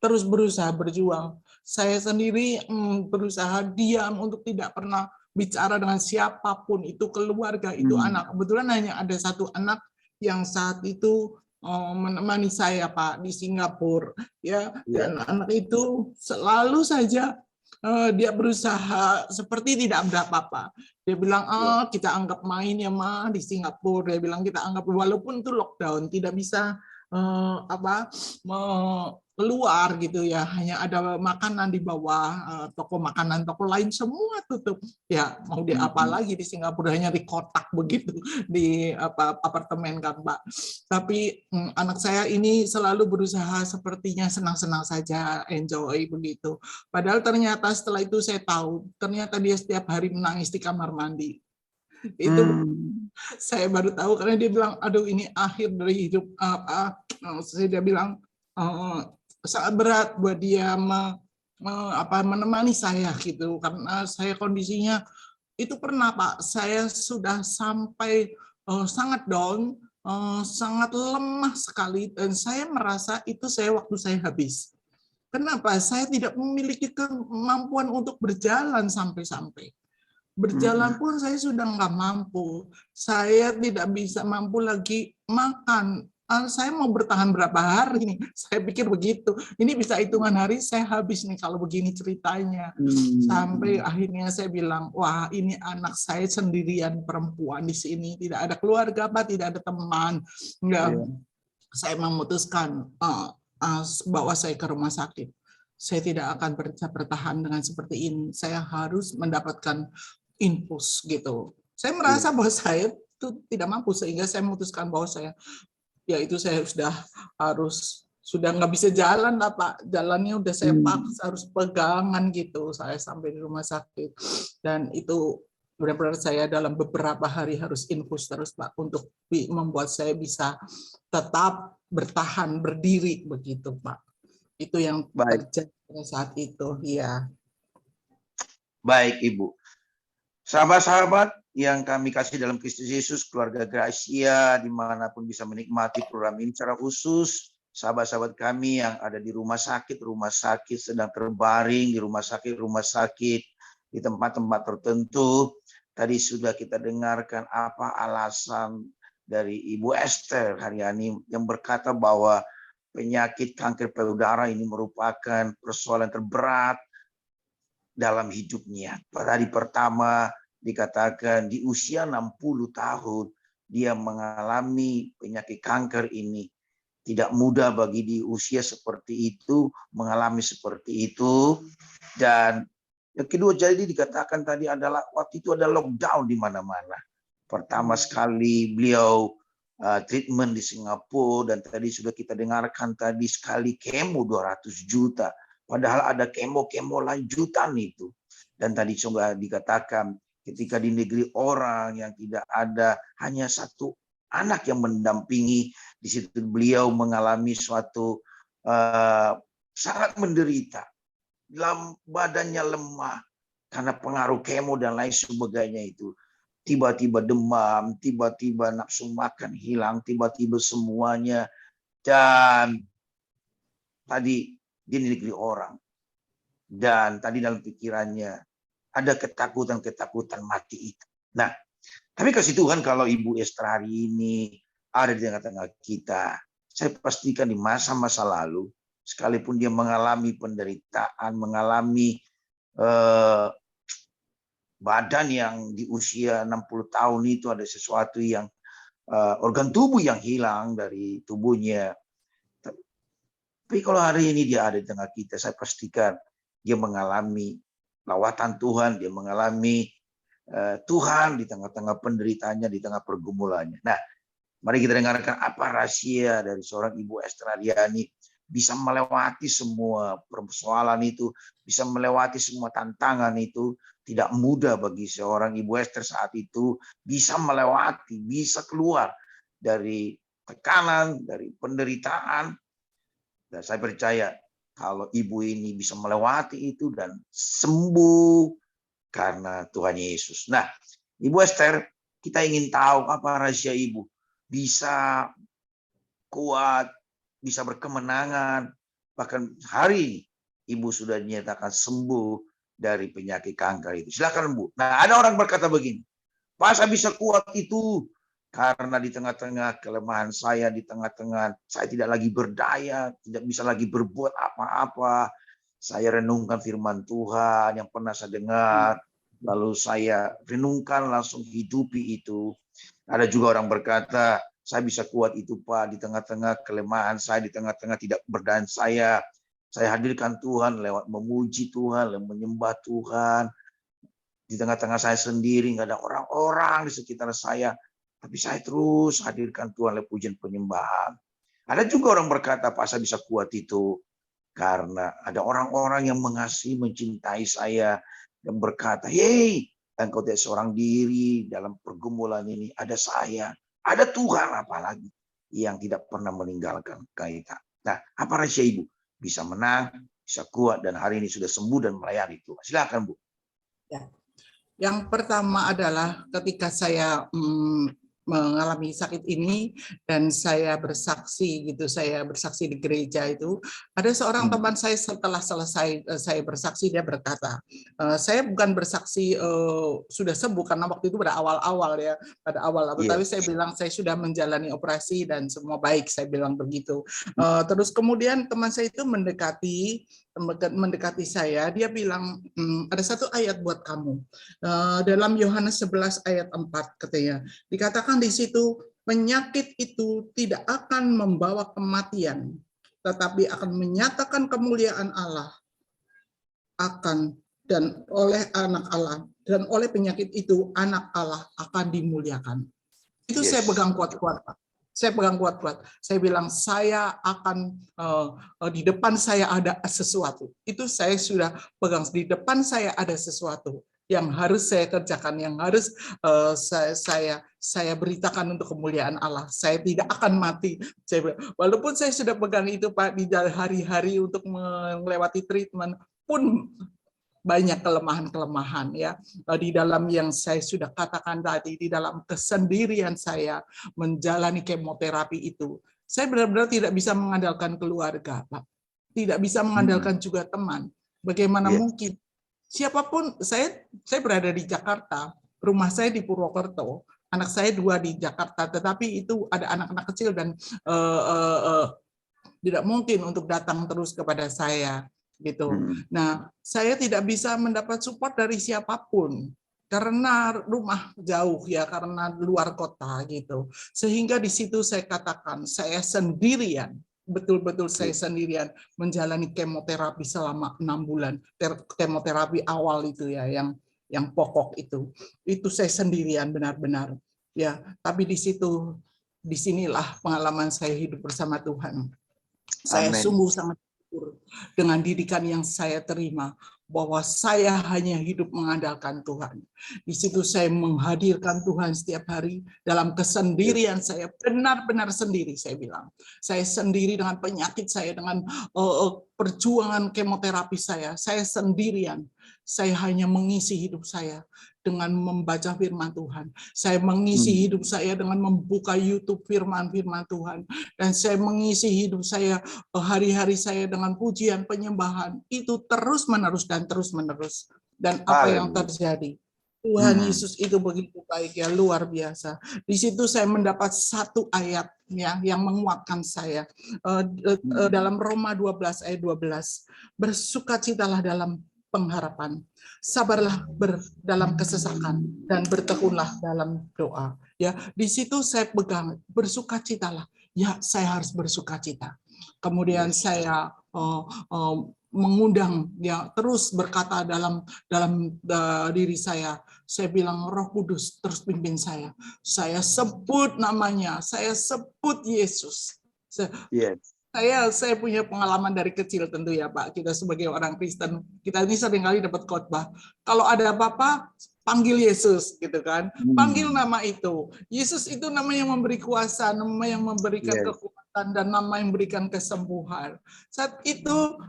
terus berusaha berjuang. Saya sendiri berusaha diam untuk tidak pernah bicara dengan siapapun, itu keluarga, itu anak. Kebetulan hanya ada satu anak yang saat itu menemani saya Pak di Singapura ya, dan anak itu selalu saja dia berusaha seperti tidak ada apa-apa. Dia bilang kita anggap main ya Ma di Singapura. Dia bilang kita anggap, walaupun itu lockdown, tidak bisa keluar gitu ya, hanya ada makanan di bawah, toko makanan, toko lain semua tutup ya, mau di apa lagi di Singapura, hanya di kotak begitu di apartemen kan Pak. Tapi anak saya ini selalu berusaha sepertinya senang-senang saja, enjoy begitu, padahal ternyata setelah itu saya tahu ternyata dia setiap hari menangis di kamar mandi. Itu saya baru tahu karena dia bilang aduh ini akhir dari hidup dia bilang sangat berat buat dia menemani saya gitu, karena saya kondisinya itu pernah Pak, saya sudah sampai sangat down, sangat lemah sekali, dan saya merasa itu waktu saya habis. Kenapa? Saya tidak memiliki kemampuan untuk berjalan sampai-sampai. Berjalan pun saya sudah nggak mampu. Saya tidak bisa mampu lagi makan. Saya mau bertahan berapa hari nih? Saya pikir begitu. Ini bisa hitungan hari saya habis nih kalau begini ceritanya. Sampai akhirnya saya bilang, wah ini anak saya sendirian perempuan di sini. Tidak ada keluarga, Pak, tidak ada teman. Enggak. Saya memutuskan bawa saya ke rumah sakit. Saya tidak akan bertahan dengan seperti ini. Saya harus mendapatkan infus gitu. Saya merasa bahwa saya itu tidak mampu, sehingga saya memutuskan bahwa saya sudah nggak bisa jalan lah Pak, jalannya udah saya paksa harus pegangan gitu, saya sampai di rumah sakit, dan itu benar-benar saya dalam beberapa hari harus infus terus Pak untuk membuat saya bisa tetap bertahan berdiri begitu Pak. Itu yang terjadi pada saat itu ya. Baik Ibu. Sahabat-sahabat yang kami kasih dalam Kristus Yesus, keluarga Gracia dimanapun bisa menikmati program ini secara khusus, sahabat-sahabat kami yang ada di rumah sakit sedang terbaring di rumah sakit, di tempat-tempat tertentu. Tadi sudah kita dengarkan apa alasan dari Ibu Esther Haryani yang berkata bahwa penyakit kanker payudara ini merupakan persoalan terberat dalam hidupnya. Pada hari pertama dikatakan di usia 60 tahun dia mengalami penyakit kanker ini. Tidak mudah bagi di usia seperti itu mengalami seperti itu. Dan yang kedua jadi dikatakan tadi adalah waktu itu ada lockdown di mana-mana. Pertama sekali beliau treatment di Singapura, dan tadi sudah kita dengarkan tadi sekali kemo 200 juta. Padahal ada kemo-kemo lanjutan itu. Dan tadi juga dikatakan ketika di negeri orang yang tidak ada hanya satu anak yang mendampingi, di situ beliau mengalami suatu sangat menderita. Dalam badannya lemah karena pengaruh kemo dan lain sebagainya itu. Tiba-tiba demam, tiba-tiba nafsu makan hilang, tiba-tiba semuanya. Dan tadi di negeri orang. Dan tadi dalam pikirannya ada ketakutan-ketakutan mati itu. Nah, tapi kasih Tuhan kalau Ibu Esther hari ini ada di tengah-tengah kita. Saya pastikan di masa-masa lalu, sekalipun dia mengalami penderitaan, mengalami badan yang di usia 60 tahun itu ada sesuatu yang organ tubuh yang hilang dari tubuhnya. Tapi kalau hari ini dia ada di tengah kita, saya pastikan dia mengalami lawatan Tuhan, dia mengalami Tuhan di tengah-tengah penderitaannya, di tengah pergumulannya. Nah, mari kita dengarkan apa rahasia dari seorang Ibu Esther Haryani bisa melewati semua persoalan itu, bisa melewati semua tantangan itu. Tidak mudah bagi seorang Ibu Esther saat itu bisa melewati, bisa keluar dari tekanan, dari penderitaan. Dan saya percaya kalau ibu ini bisa melewati itu dan sembuh karena Tuhan Yesus. Nah, Ibu Esther, kita ingin tahu apa rahasia ibu bisa kuat, bisa berkemenangan, bahkan hari ini ibu sudah dinyatakan sembuh dari penyakit kanker itu. Silakan Bu. Nah, ada orang berkata begini, Pak, saya bisa kuat itu karena di tengah-tengah kelemahan saya, di tengah-tengah saya tidak lagi berdaya, tidak bisa lagi berbuat apa-apa. Saya renungkan firman Tuhan yang pernah saya dengar, lalu saya renungkan langsung hidupi itu. Ada juga orang berkata, saya bisa kuat itu Pak, di tengah-tengah kelemahan saya, di tengah-tengah tidak berdaya saya hadirkan Tuhan lewat memuji Tuhan, lewat menyembah Tuhan. Di tengah-tengah saya sendiri, nggak ada orang-orang di sekitar saya, tapi saya terus hadirkan Tuhan lewat pujian penyembahan. Ada juga orang berkata, Pak, saya bisa kuat itu karena ada orang-orang yang mengasihi, mencintai saya, dan berkata, hey, engkau tidak seorang diri dalam pergumulan ini, ada saya, ada Tuhan apalagi yang tidak pernah meninggalkan kita. Nah, apa rahasia ibu? Bisa menang, bisa kuat, dan hari ini sudah sembuh dan melayani Tuhan. Silakan Bu. Ya. Yang pertama adalah ketika saya mengalami sakit ini dan saya bersaksi gitu, saya bersaksi di gereja itu, ada seorang teman saya setelah selesai saya bersaksi, dia berkata, saya bukan bersaksi sudah sembuh karena waktu itu pada awal-awal ya, tapi saya bilang saya sudah menjalani operasi dan semua baik, saya bilang begitu. Terus kemudian teman saya itu mendekati saya, dia bilang, ada satu ayat buat kamu. Dalam Yohanes 11 ayat 4 katanya, dikatakan di situ, penyakit itu tidak akan membawa kematian, tetapi akan menyatakan kemuliaan Allah dan oleh anak Allah, dan oleh penyakit itu anak Allah akan dimuliakan. Itu saya pegang kuat-kuat, Pak. Saya pegang kuat-kuat. Saya bilang, saya akan, di depan saya ada sesuatu. Itu saya sudah pegang, di depan saya ada sesuatu yang harus saya kerjakan, yang harus saya beritakan untuk kemuliaan Allah. Saya tidak akan mati. Walaupun saya sudah pegang itu Pak, di hari-hari untuk melewati treatment pun banyak kelemahan-kelemahan ya di dalam yang saya sudah katakan tadi, di dalam kesendirian saya menjalani kemoterapi itu. Saya benar-benar tidak bisa mengandalkan keluarga, Pak. Tidak bisa mengandalkan juga teman. Bagaimana mungkin? Siapapun, saya berada di Jakarta, rumah saya di Purwokerto, Anak saya 2 di Jakarta, tetapi itu ada anak-anak kecil dan tidak mungkin untuk datang terus kepada saya gitu. Nah, saya tidak bisa mendapat support dari siapapun karena rumah jauh ya, karena luar kota gitu. Sehingga di situ saya katakan saya sendirian, betul-betul saya sendirian menjalani kemoterapi selama 6 bulan. Kemoterapi awal itu ya, yang pokok itu saya sendirian benar-benar ya. Tapi disinilah pengalaman saya hidup bersama Tuhan. Saya Amin. sungguh sangat bersyukur dengan didikan yang saya terima, bahwa saya hanya hidup mengandalkan Tuhan. Di situ saya menghadirkan Tuhan setiap hari dalam kesendirian saya, benar-benar sendiri saya bilang. Saya sendiri dengan penyakit saya, dengan perjuangan kemoterapi saya sendirian. Saya hanya mengisi hidup saya dengan membaca firman Tuhan. Saya mengisi hidup saya dengan membuka YouTube firman-firman Tuhan. Dan saya mengisi hidup saya, hari-hari saya dengan pujian, penyembahan. Itu terus-menerus dan terus-menerus. Dan apa yang terjadi? Tuhan Yesus itu begitu baik ya, luar biasa. Di situ saya mendapat satu ayat ya, yang menguatkan saya. Dalam Roma 12 ayat 12. Bersukacitalah dalam pengharapan, sabarlah dalam kesesakan, dan bertekunlah dalam doa. Ya, di situ saya pegang bersukacitalah. Ya, saya harus bersukacita. Kemudian saya mengundang ya, terus berkata dalam diri saya bilang Roh Kudus terus pimpin saya. Saya sebut namanya, saya sebut Yesus. Saya punya pengalaman dari kecil tentu ya Pak, kita sebagai orang Kristen, kita ini seringkali dapat khotbah. Kalau ada apa-apa, panggil Yesus gitu kan. Panggil nama itu. Yesus itu nama yang memberi kuasa, nama yang memberikan kekuatan, dan nama yang memberikan kesembuhan. Saat itu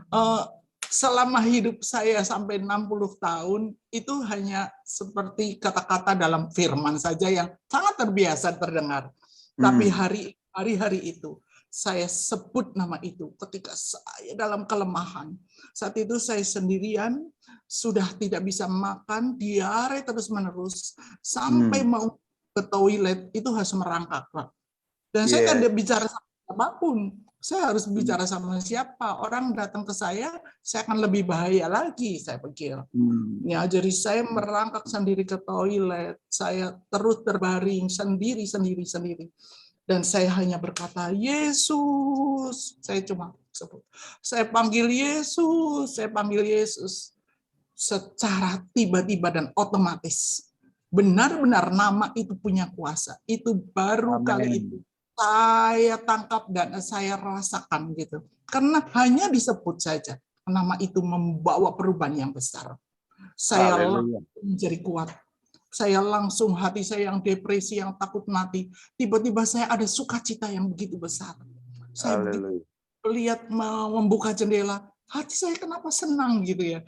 selama hidup saya sampai 60 tahun, itu hanya seperti kata-kata dalam firman saja yang sangat terbiasa terdengar. Tapi hari-hari itu, saya sebut nama itu ketika saya dalam kelemahan. Saat itu saya sendirian, sudah tidak bisa makan, diare terus-menerus, sampai mau ke toilet itu harus merangkak, Pak. Dan saya tidak bicara sama siapapun. Saya harus bicara sama siapa. Orang datang ke saya akan lebih bahaya lagi, saya pikir. Ya, jadi saya merangkak sendiri ke toilet, saya terus terbaring sendiri. Dan saya hanya berkata, Yesus. Saya cuma sebut. Saya panggil Yesus. Secara tiba-tiba dan otomatis. Benar-benar nama itu punya kuasa. Itu baru kali itu saya tangkap dan saya rasakan gitu. Karena hanya disebut saja. Nama itu membawa perubahan yang besar. Saya menjadi kuat. Saya langsung, hati saya yang depresi, yang takut mati, tiba-tiba saya ada sukacita yang begitu besar. Saya lihat membuka jendela, hati saya kenapa senang gitu ya.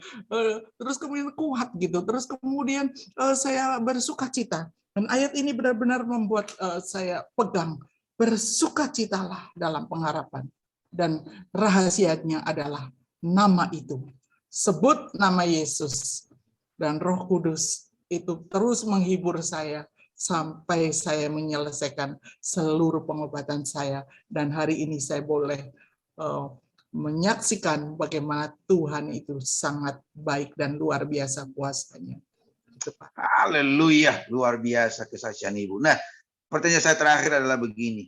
Terus kemudian kuat gitu. Terus kemudian saya bersukacita. Dan ayat ini benar-benar membuat saya pegang. Bersukacitalah dalam pengharapan. Dan rahasianya adalah nama itu. Sebut nama Yesus. Dan Roh Kudus itu terus menghibur saya sampai saya menyelesaikan seluruh pengobatan saya. Dan hari ini saya boleh menyaksikan bagaimana Tuhan itu sangat baik dan luar biasa kuasanya. Itu, Pak. Haleluya, luar biasa kesaksian Ibu. Nah, pertanyaan saya terakhir adalah begini.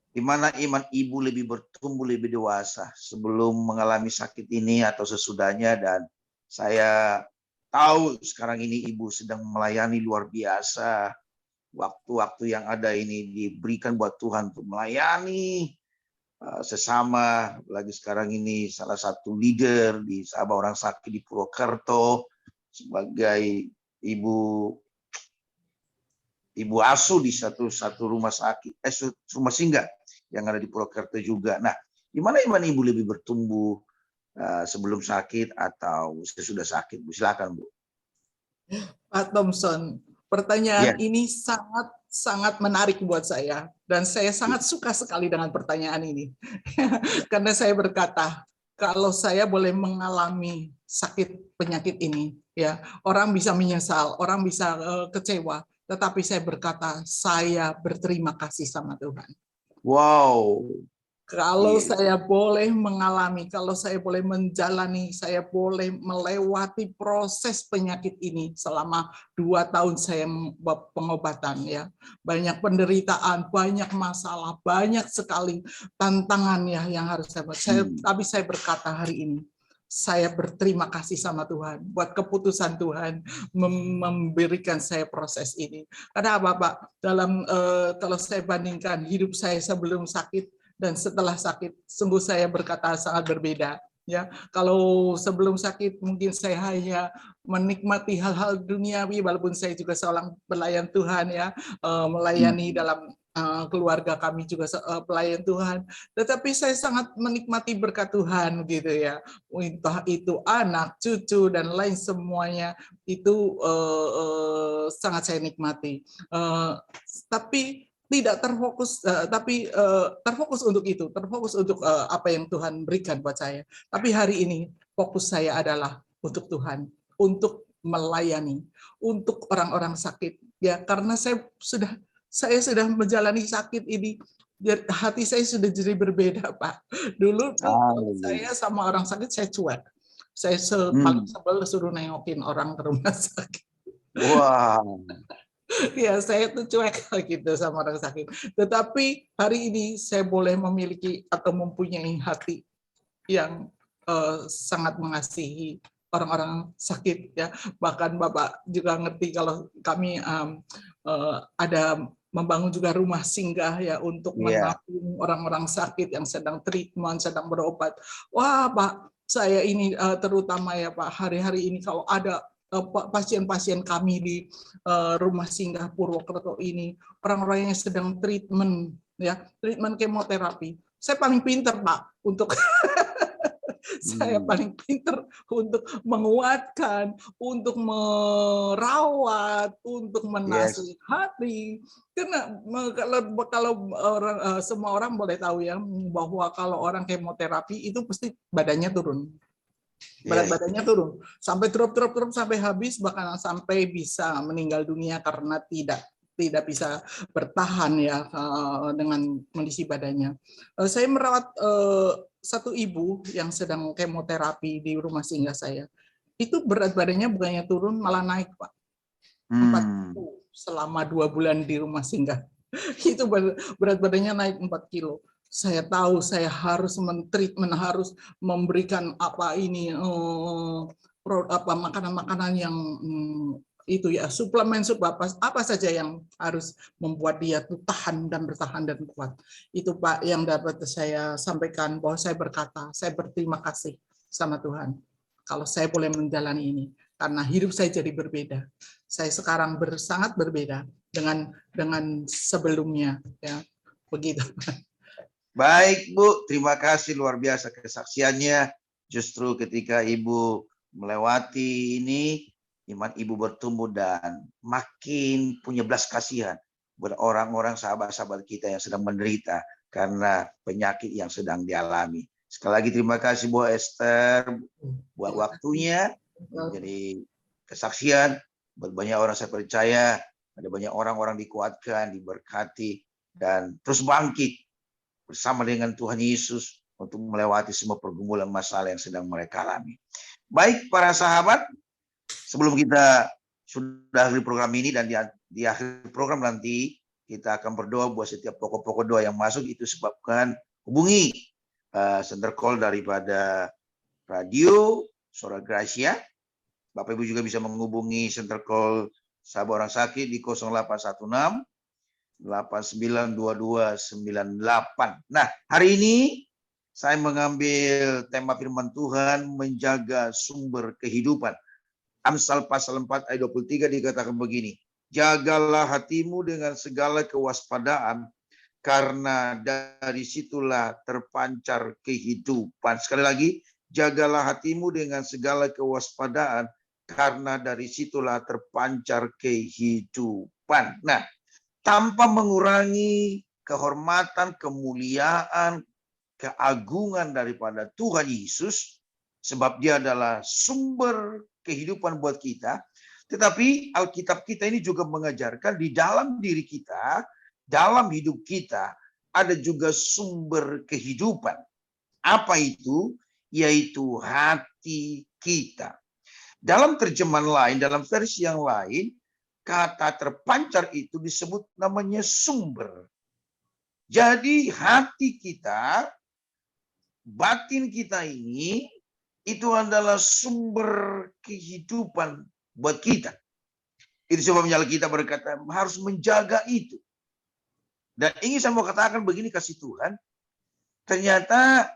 Di mana iman Ibu lebih bertumbuh, lebih dewasa sebelum mengalami sakit ini atau sesudahnya? Dan saya tahu sekarang ini Ibu sedang melayani luar biasa. Waktu-waktu yang ada ini diberikan buat Tuhan untuk melayani sesama. Lagi sekarang ini salah satu leader di Sabah Orang Sakit di Purwokerto sebagai ibu asuh di satu rumah sakit, rumah singgah yang ada di Purwokerto juga. Nah, di mana iman Ibu lebih bertumbuh? Sebelum sakit atau sesudah sakit, Bu? Silakan, Bu. Pak Thompson, pertanyaan ini sangat menarik buat saya, dan saya sangat suka sekali dengan pertanyaan ini. Karena saya berkata, kalau saya boleh mengalami sakit penyakit ini, ya, orang bisa menyesal, orang bisa kecewa, tetapi saya berkata, saya berterima kasih sama Tuhan. Wow. Kalau Iya. saya boleh mengalami, kalau saya boleh menjalani, saya boleh melewati proses penyakit ini selama 2 tahun saya pengobatan, ya. Banyak penderitaan, banyak masalah, banyak sekali tantangan ya yang harus tapi saya berkata hari ini, saya berterima kasih sama Tuhan buat keputusan Tuhan memberikan saya proses ini. Karena apa, Pak? Kalau saya bandingkan hidup saya sebelum sakit dan setelah sakit, sungguh saya berkata sangat berbeda. Ya, kalau sebelum sakit mungkin saya hanya menikmati hal-hal duniawi, walaupun saya juga seorang pelayan Tuhan, ya, melayani dalam keluarga kami juga pelayan Tuhan. Tetapi saya sangat menikmati berkat Tuhan, gitu ya. Entah itu anak, cucu dan lain semuanya itu sangat saya nikmati. Tapi tidak terfokus, terfokus untuk itu, terfokus untuk apa yang Tuhan berikan buat saya. Tapi hari ini fokus saya adalah untuk Tuhan, untuk melayani, untuk orang-orang sakit. Ya, karena saya sudah menjalani sakit ini, hati saya sudah jadi berbeda, Pak. Dulu kalau saya sama orang sakit saya cuek. Saya paling sebel suruh nengokin orang ke rumah sakit. Wow. Ya, saya tuh cuek gitu sama orang sakit. Tetapi hari ini saya boleh memiliki atau mempunyai hati yang sangat mengasihi orang-orang sakit, ya. Bahkan Bapak juga ngerti kalau kami ada membangun juga rumah singgah, ya, untuk menampung orang-orang sakit yang sedang treatment, sedang berobat. Wah, Pak, saya ini terutama, ya, Pak, hari-hari ini kalau ada pasien-pasien kami di rumah singgah Purwokerto ini, orang-orang yang sedang treatment, ya, treatment kemoterapi. Saya paling pinter, Pak, untuk saya paling pinter untuk menguatkan, untuk merawat, untuk menasihati. Karena kalau orang, semua orang boleh tahu, ya, bahwa kalau orang kemoterapi itu pasti badannya turun. Berat badannya turun sampai drop sampai habis, bahkan sampai bisa meninggal dunia karena tidak bisa bertahan, ya, dengan kondisi badannya. Saya merawat satu ibu yang sedang kemoterapi di rumah singgah saya. Itu berat badannya bukannya turun, malah naik, Pak. 4 kilo selama 2 bulan di rumah singgah. Itu berat badannya naik 4 kilo. Saya tahu saya harus mentreatment, harus memberikan makanan-makanan yang itu, ya, suplemen apa saja yang harus membuat dia tuh tahan dan bertahan dan kuat. Itu, Pak, yang dapat saya sampaikan, bahwa saya berkata, saya berterima kasih sama Tuhan kalau saya boleh menjalani ini, karena hidup saya jadi berbeda. Saya sekarang sangat berbeda dengan sebelumnya, ya. Begitu. Baik, Bu, terima kasih, luar biasa kesaksiannya. Justru ketika Ibu melewati ini, iman Ibu bertumbuh dan makin punya belas kasihan buat orang-orang, sahabat-sahabat kita yang sedang menderita karena penyakit yang sedang dialami. Sekali lagi terima kasih, Bu Esther, buat waktunya menjadi kesaksian. Buat banyak orang, saya percaya ada banyak orang-orang dikuatkan, diberkati, dan terus bangkit bersama dengan Tuhan Yesus untuk melewati semua pergumulan masalah yang sedang mereka alami. Baik, para sahabat, sebelum kita sudah akhiri program ini, dan di akhir program nanti kita akan berdoa buat setiap pokok-pokok doa yang masuk, itu sebabkan hubungi center call daripada radio Suara Gracia. Bapak Ibu juga bisa menghubungi center call sahabat orang sakit di 0816 892298. Nah, hari ini saya mengambil tema firman Tuhan, menjaga sumber kehidupan. Amsal pasal 4 ayat 23 dikatakan begini, jagalah hatimu dengan segala kewaspadaan, karena dari situlah terpancar kehidupan. Sekali lagi, jagalah hatimu dengan segala kewaspadaan, karena dari situlah terpancar kehidupan. Nah, tanpa mengurangi kehormatan, kemuliaan, keagungan daripada Tuhan Yesus, sebab Dia adalah sumber kehidupan buat kita. Tetapi Alkitab kita ini juga mengajarkan di dalam diri kita, dalam hidup kita, ada juga sumber kehidupan. Apa itu? Yaitu hati kita. Dalam terjemahan lain, dalam versi yang lain, kata terpancar itu disebut namanya sumber. Jadi hati kita, batin kita ini, itu adalah sumber kehidupan buat kita. Itu sebabnya kita berkata harus menjaga itu. Dan ingin saya mau katakan begini, kasih Tuhan, ternyata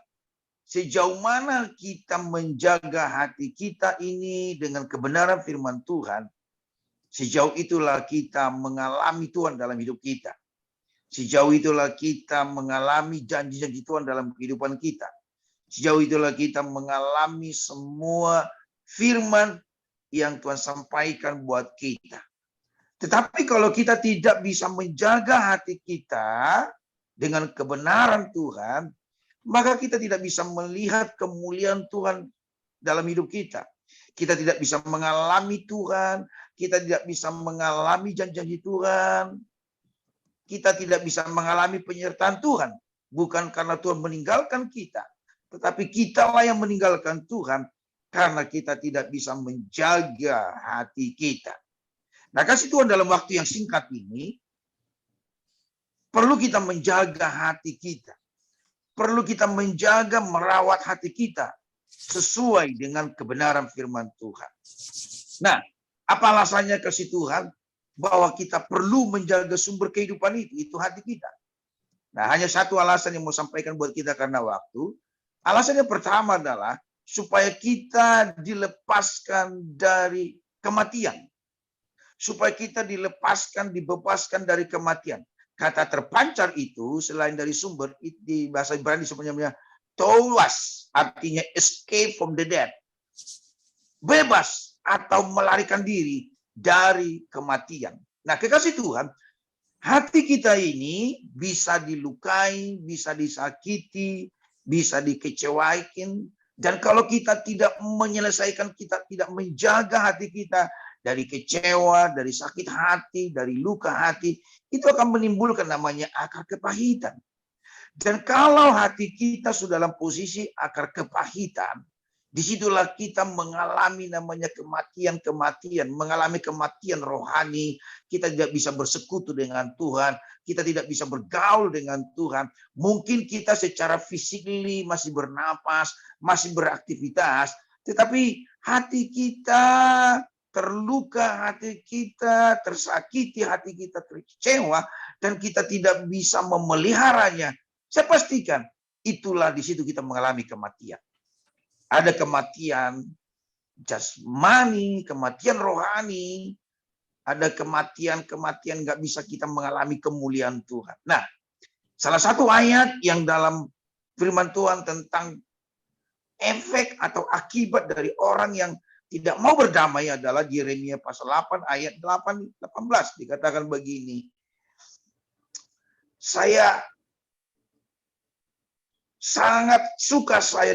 sejauh mana kita menjaga hati kita ini dengan kebenaran firman Tuhan, sejauh itulah kita mengalami Tuhan dalam hidup kita. Sejauh itulah kita mengalami janji-janji Tuhan dalam kehidupan kita. Sejauh itulah kita mengalami semua firman yang Tuhan sampaikan buat kita. Tetapi kalau kita tidak bisa menjaga hati kita dengan kebenaran Tuhan, maka kita tidak bisa melihat kemuliaan Tuhan dalam hidup kita. Kita tidak bisa mengalami Tuhan, kita tidak bisa mengalami janji-janji Tuhan. Kita tidak bisa mengalami penyertaan Tuhan. Bukan karena Tuhan meninggalkan kita, tetapi kitalah yang meninggalkan Tuhan karena kita tidak bisa menjaga hati kita. Nah, kasih Tuhan, dalam waktu yang singkat ini, perlu kita menjaga hati kita. Perlu kita menjaga, merawat hati kita sesuai dengan kebenaran firman Tuhan. Nah, apa alasannya kasih Tuhan bahwa kita perlu menjaga sumber kehidupan itu hati kita? Nah, hanya satu alasan yang mau sampaikan buat kita karena waktu. Alasan yang pertama adalah supaya kita dilepaskan dari kematian. Supaya kita dilepaskan, dibebaskan dari kematian. Kata terpancar itu selain dari sumber, di bahasa Ibrani sebenarnya towas, artinya escape from the dead. Bebas atau melarikan diri dari kematian. Nah, kekasih Tuhan, hati kita ini bisa dilukai, bisa disakiti, bisa dikecewakan. Dan kalau kita tidak menyelesaikan, kita tidak menjaga hati kita dari kecewa, dari sakit hati, dari luka hati, itu akan menimbulkan namanya akar kepahitan. Dan kalau hati kita sudah dalam posisi akar kepahitan, disitulah kita mengalami namanya kematian-kematian, mengalami kematian rohani. Kita tidak bisa bersekutu dengan Tuhan, kita tidak bisa bergaul dengan Tuhan. Mungkin kita secara fisikly masih bernapas, masih beraktivitas, tetapi hati kita terluka, hati kita tersakiti, hati kita terkecewa, dan kita tidak bisa memeliharanya. Saya pastikan itulah di situ kita mengalami kematian. Ada kematian jasmani, kematian rohani, ada kematian nggak bisa kita mengalami kemuliaan Tuhan. Nah, salah satu ayat yang dalam firman Tuhan tentang efek atau akibat dari orang yang tidak mau berdamai adalah Yeremia pasal 8 ayat 18. Dikatakan begini, sangat suka saya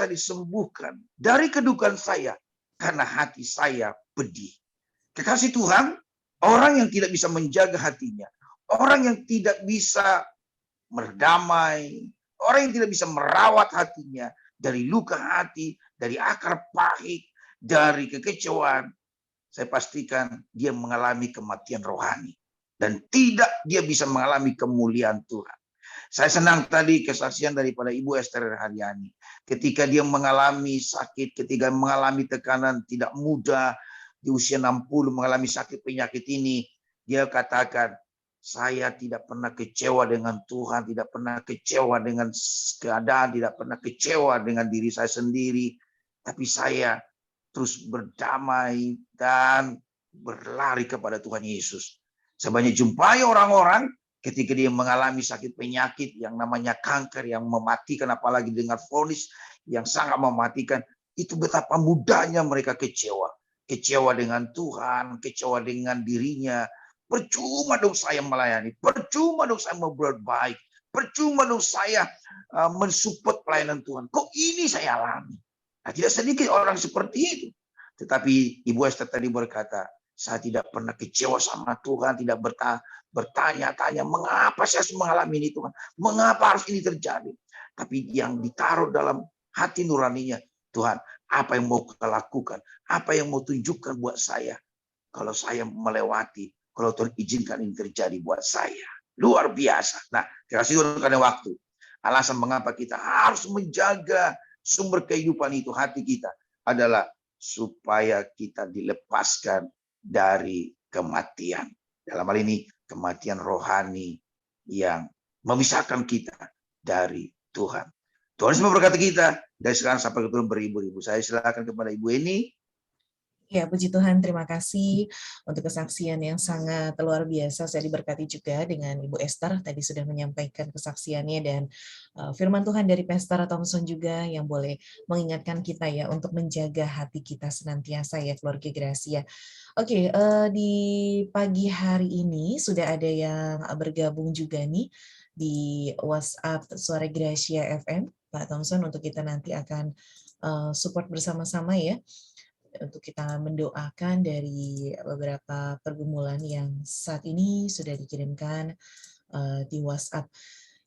disembuhkan dari kedukaan saya karena hati saya pedih. Kekasih Tuhan, orang yang tidak bisa menjaga hatinya, orang yang tidak bisa berdamai, orang yang tidak bisa merawat hatinya dari luka hati, dari akar pahit, dari kekecewaan, saya pastikan dia mengalami kematian rohani dan tidak dia bisa mengalami kemuliaan Tuhan. Saya senang tadi kesaksian daripada Ibu Esther Haryani. Ketika dia mengalami sakit, ketika mengalami tekanan tidak mudah, di usia 60 mengalami sakit penyakit ini, dia katakan, saya tidak pernah kecewa dengan Tuhan, tidak pernah kecewa dengan keadaan, tidak pernah kecewa dengan diri saya sendiri. Tapi saya terus berdamai dan berlari kepada Tuhan Yesus. Saya banyak jumpai orang-orang ketika dia mengalami sakit penyakit yang namanya kanker yang mematikan, apalagi dengan vonis yang sangat mematikan, itu betapa mudahnya mereka kecewa. Kecewa dengan Tuhan, kecewa dengan dirinya. Percuma dong saya melayani, percuma dong saya berbuat baik, percuma dong saya mensupport pelayanan Tuhan. Kok ini saya alami? Nah, tidak sedikit orang seperti itu. Tetapi Ibu Esther tadi berkata, saya tidak pernah kecewa sama Tuhan, tidak bertanya-tanya, mengapa saya harus mengalami ini Tuhan? Mengapa harus ini terjadi? Tapi yang ditaruh dalam hati nuraninya, Tuhan, apa yang mau Kau lakukan? Apa yang mau tunjukkan buat saya? Kalau saya melewati, kalau Tuhan izinkan ini terjadi buat saya. Luar biasa. Nah, kasih Tuhan karena waktu. Alasan mengapa kita harus menjaga sumber kehidupan itu, hati kita, adalah supaya kita dilepaskan dari kematian. Dalam hal ini, kematian rohani yang memisahkan kita dari Tuhan. Tuhan Yesus memberkati kita dari sekarang sampai ketemu beribu-ribu. Saya silakan kepada Ibu Eni. Ya, puji Tuhan, terima kasih untuk kesaksian yang sangat luar biasa. Saya diberkati juga dengan Ibu Esther, tadi sudah menyampaikan kesaksiannya, dan firman Tuhan dari Pastor Thompson juga yang boleh mengingatkan kita ya untuk menjaga hati kita senantiasa ya, keluarga Gracia. Oke, di pagi hari ini sudah ada yang bergabung juga nih di WhatsApp Suara Gracia FM, Pak Thompson, untuk kita nanti akan support bersama-sama ya, untuk kita mendoakan dari beberapa pergumulan yang saat ini sudah dikirimkan di WhatsApp.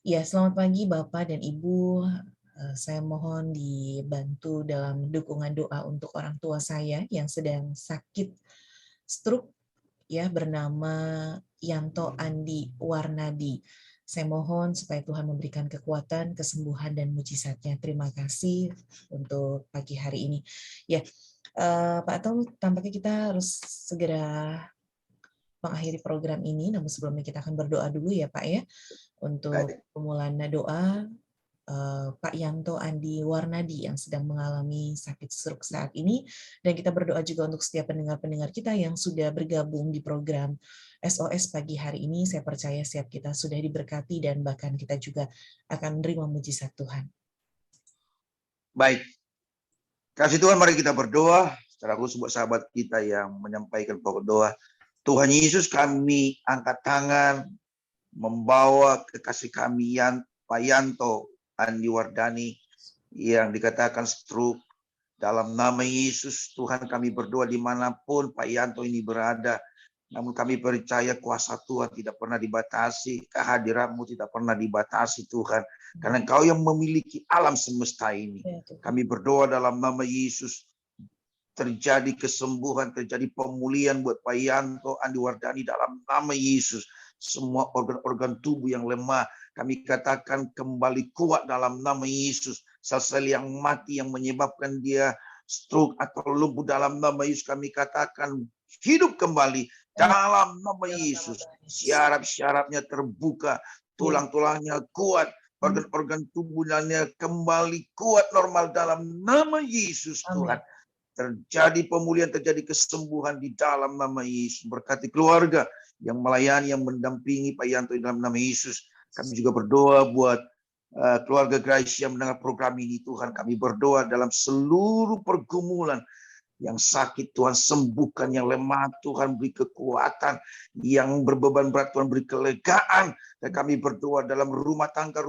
Ya, selamat pagi Bapak dan Ibu. Saya mohon dibantu dalam dukungan doa untuk orang tua saya yang sedang sakit stroke ya, bernama Yanto Andi Warnadi. Saya mohon supaya Tuhan memberikan kekuatan, kesembuhan, dan mujizatnya. Terima kasih untuk pagi hari ini. Ya, Pak Tom, tampaknya kita harus segera mengakhiri program ini, namun sebelumnya kita akan berdoa dulu ya Pak ya, untuk pemulaan doa Pak Yanto Andi Warnadi yang sedang mengalami sakit stroke saat ini, dan kita berdoa juga untuk setiap pendengar-pendengar kita yang sudah bergabung di program SOS pagi hari ini. Saya percaya setiap kita sudah diberkati dan bahkan kita juga akan menerima mujizat Tuhan. Baik. Kasih Tuhan, mari kita berdoa. Secara khusus buat sahabat kita yang menyampaikan pokok doa. Tuhan Yesus, kami angkat tangan membawa kekasih kami Pak Yanto Andi Wardani yang dikatakan stroke. Dalam nama Yesus, Tuhan, kami berdoa dimanapun Pak Yanto ini berada. Namun kami percaya kuasa Tuhan tidak pernah dibatasi, kehadiran-Mu tidak pernah dibatasi Tuhan. Karena Engkau yang memiliki alam semesta ini. Kami berdoa dalam nama Yesus, terjadi kesembuhan, terjadi pemulihan buat Pak Yanto Andi Wardani dalam nama Yesus. Semua organ-organ tubuh yang lemah, kami katakan kembali kuat dalam nama Yesus. Sel-sel yang mati yang menyebabkan dia stroke atau lumpuh dalam nama Yesus, kami katakan hidup kembali dalam nama Yesus. Syaraf-syarafnya terbuka, tulang-tulangnya kuat, organ-organ tubuhnya kembali kuat normal dalam nama Yesus Tuhan. Terjadi pemulihan, terjadi kesembuhan di dalam nama Yesus. Berkati keluarga yang melayani, yang mendampingi Pak Yanto dalam nama Yesus. Kami juga berdoa buat keluarga Gracia yang mendengar program ini Tuhan. Kami berdoa dalam seluruh pergumulan. Yang sakit Tuhan sembuhkan, yang lemah Tuhan beri kekuatan, yang berbeban berat Tuhan beri kelegaan. Dan kami berdoa dalam rumah tangga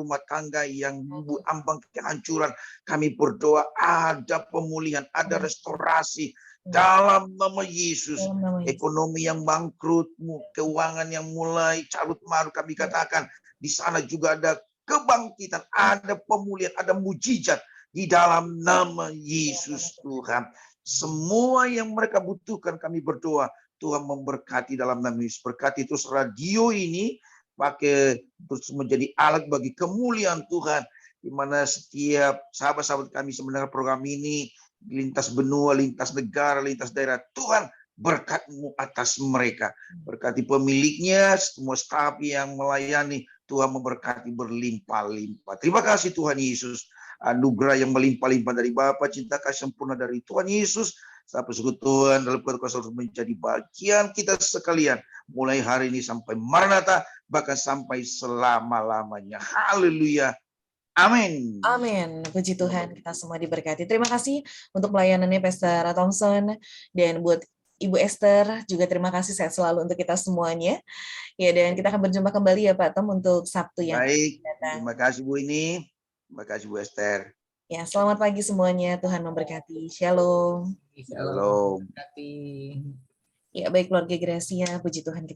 yang ambang kehancuran, kami berdoa ada pemulihan, ada restorasi dalam nama Yesus. Ekonomi yang bangkrut, keuangan yang mulai carut marut, kami katakan di sana juga ada kebangkitan, ada pemulihan, ada mujizat di dalam nama Yesus Tuhan. Semua yang mereka butuhkan kami berdoa, Tuhan memberkati dalam nama Yesus. Berkati terus radio ini, pakai terus menjadi alat bagi kemuliaan Tuhan. Di mana setiap sahabat-sahabat kami mendengar program ini, lintas benua, lintas negara, lintas daerah, Tuhan berkat-Mu atas mereka. Berkati pemiliknya, semua staf yang melayani, Tuhan memberkati berlimpah-limpah. Terima kasih Tuhan Yesus. Anugerah yang melimpah-limpah dari Bapa, cinta kasih sempurna dari Tuhan Yesus, sampai persekutuan dalam kuasa menjadi bagian kita sekalian, mulai hari ini sampai Maranatha, bahkan sampai selama-lamanya. Haleluya. Amin. Amin. Puji Tuhan, kita semua diberkati. Terima kasih untuk pelayanannya Pastor Thompson, dan buat Ibu Esther juga terima kasih, sehat selalu untuk kita semuanya. Ya, dan kita akan berjumpa kembali ya Pak Tom untuk Sabtu yang baik. datang. Terima kasih Bu ini. Terima kasih Bu Esther. Ya, selamat pagi semuanya. Tuhan memberkati. Shalom. Shalom. Berkati. Ya, baik keluarga Gracia, puji Tuhan kita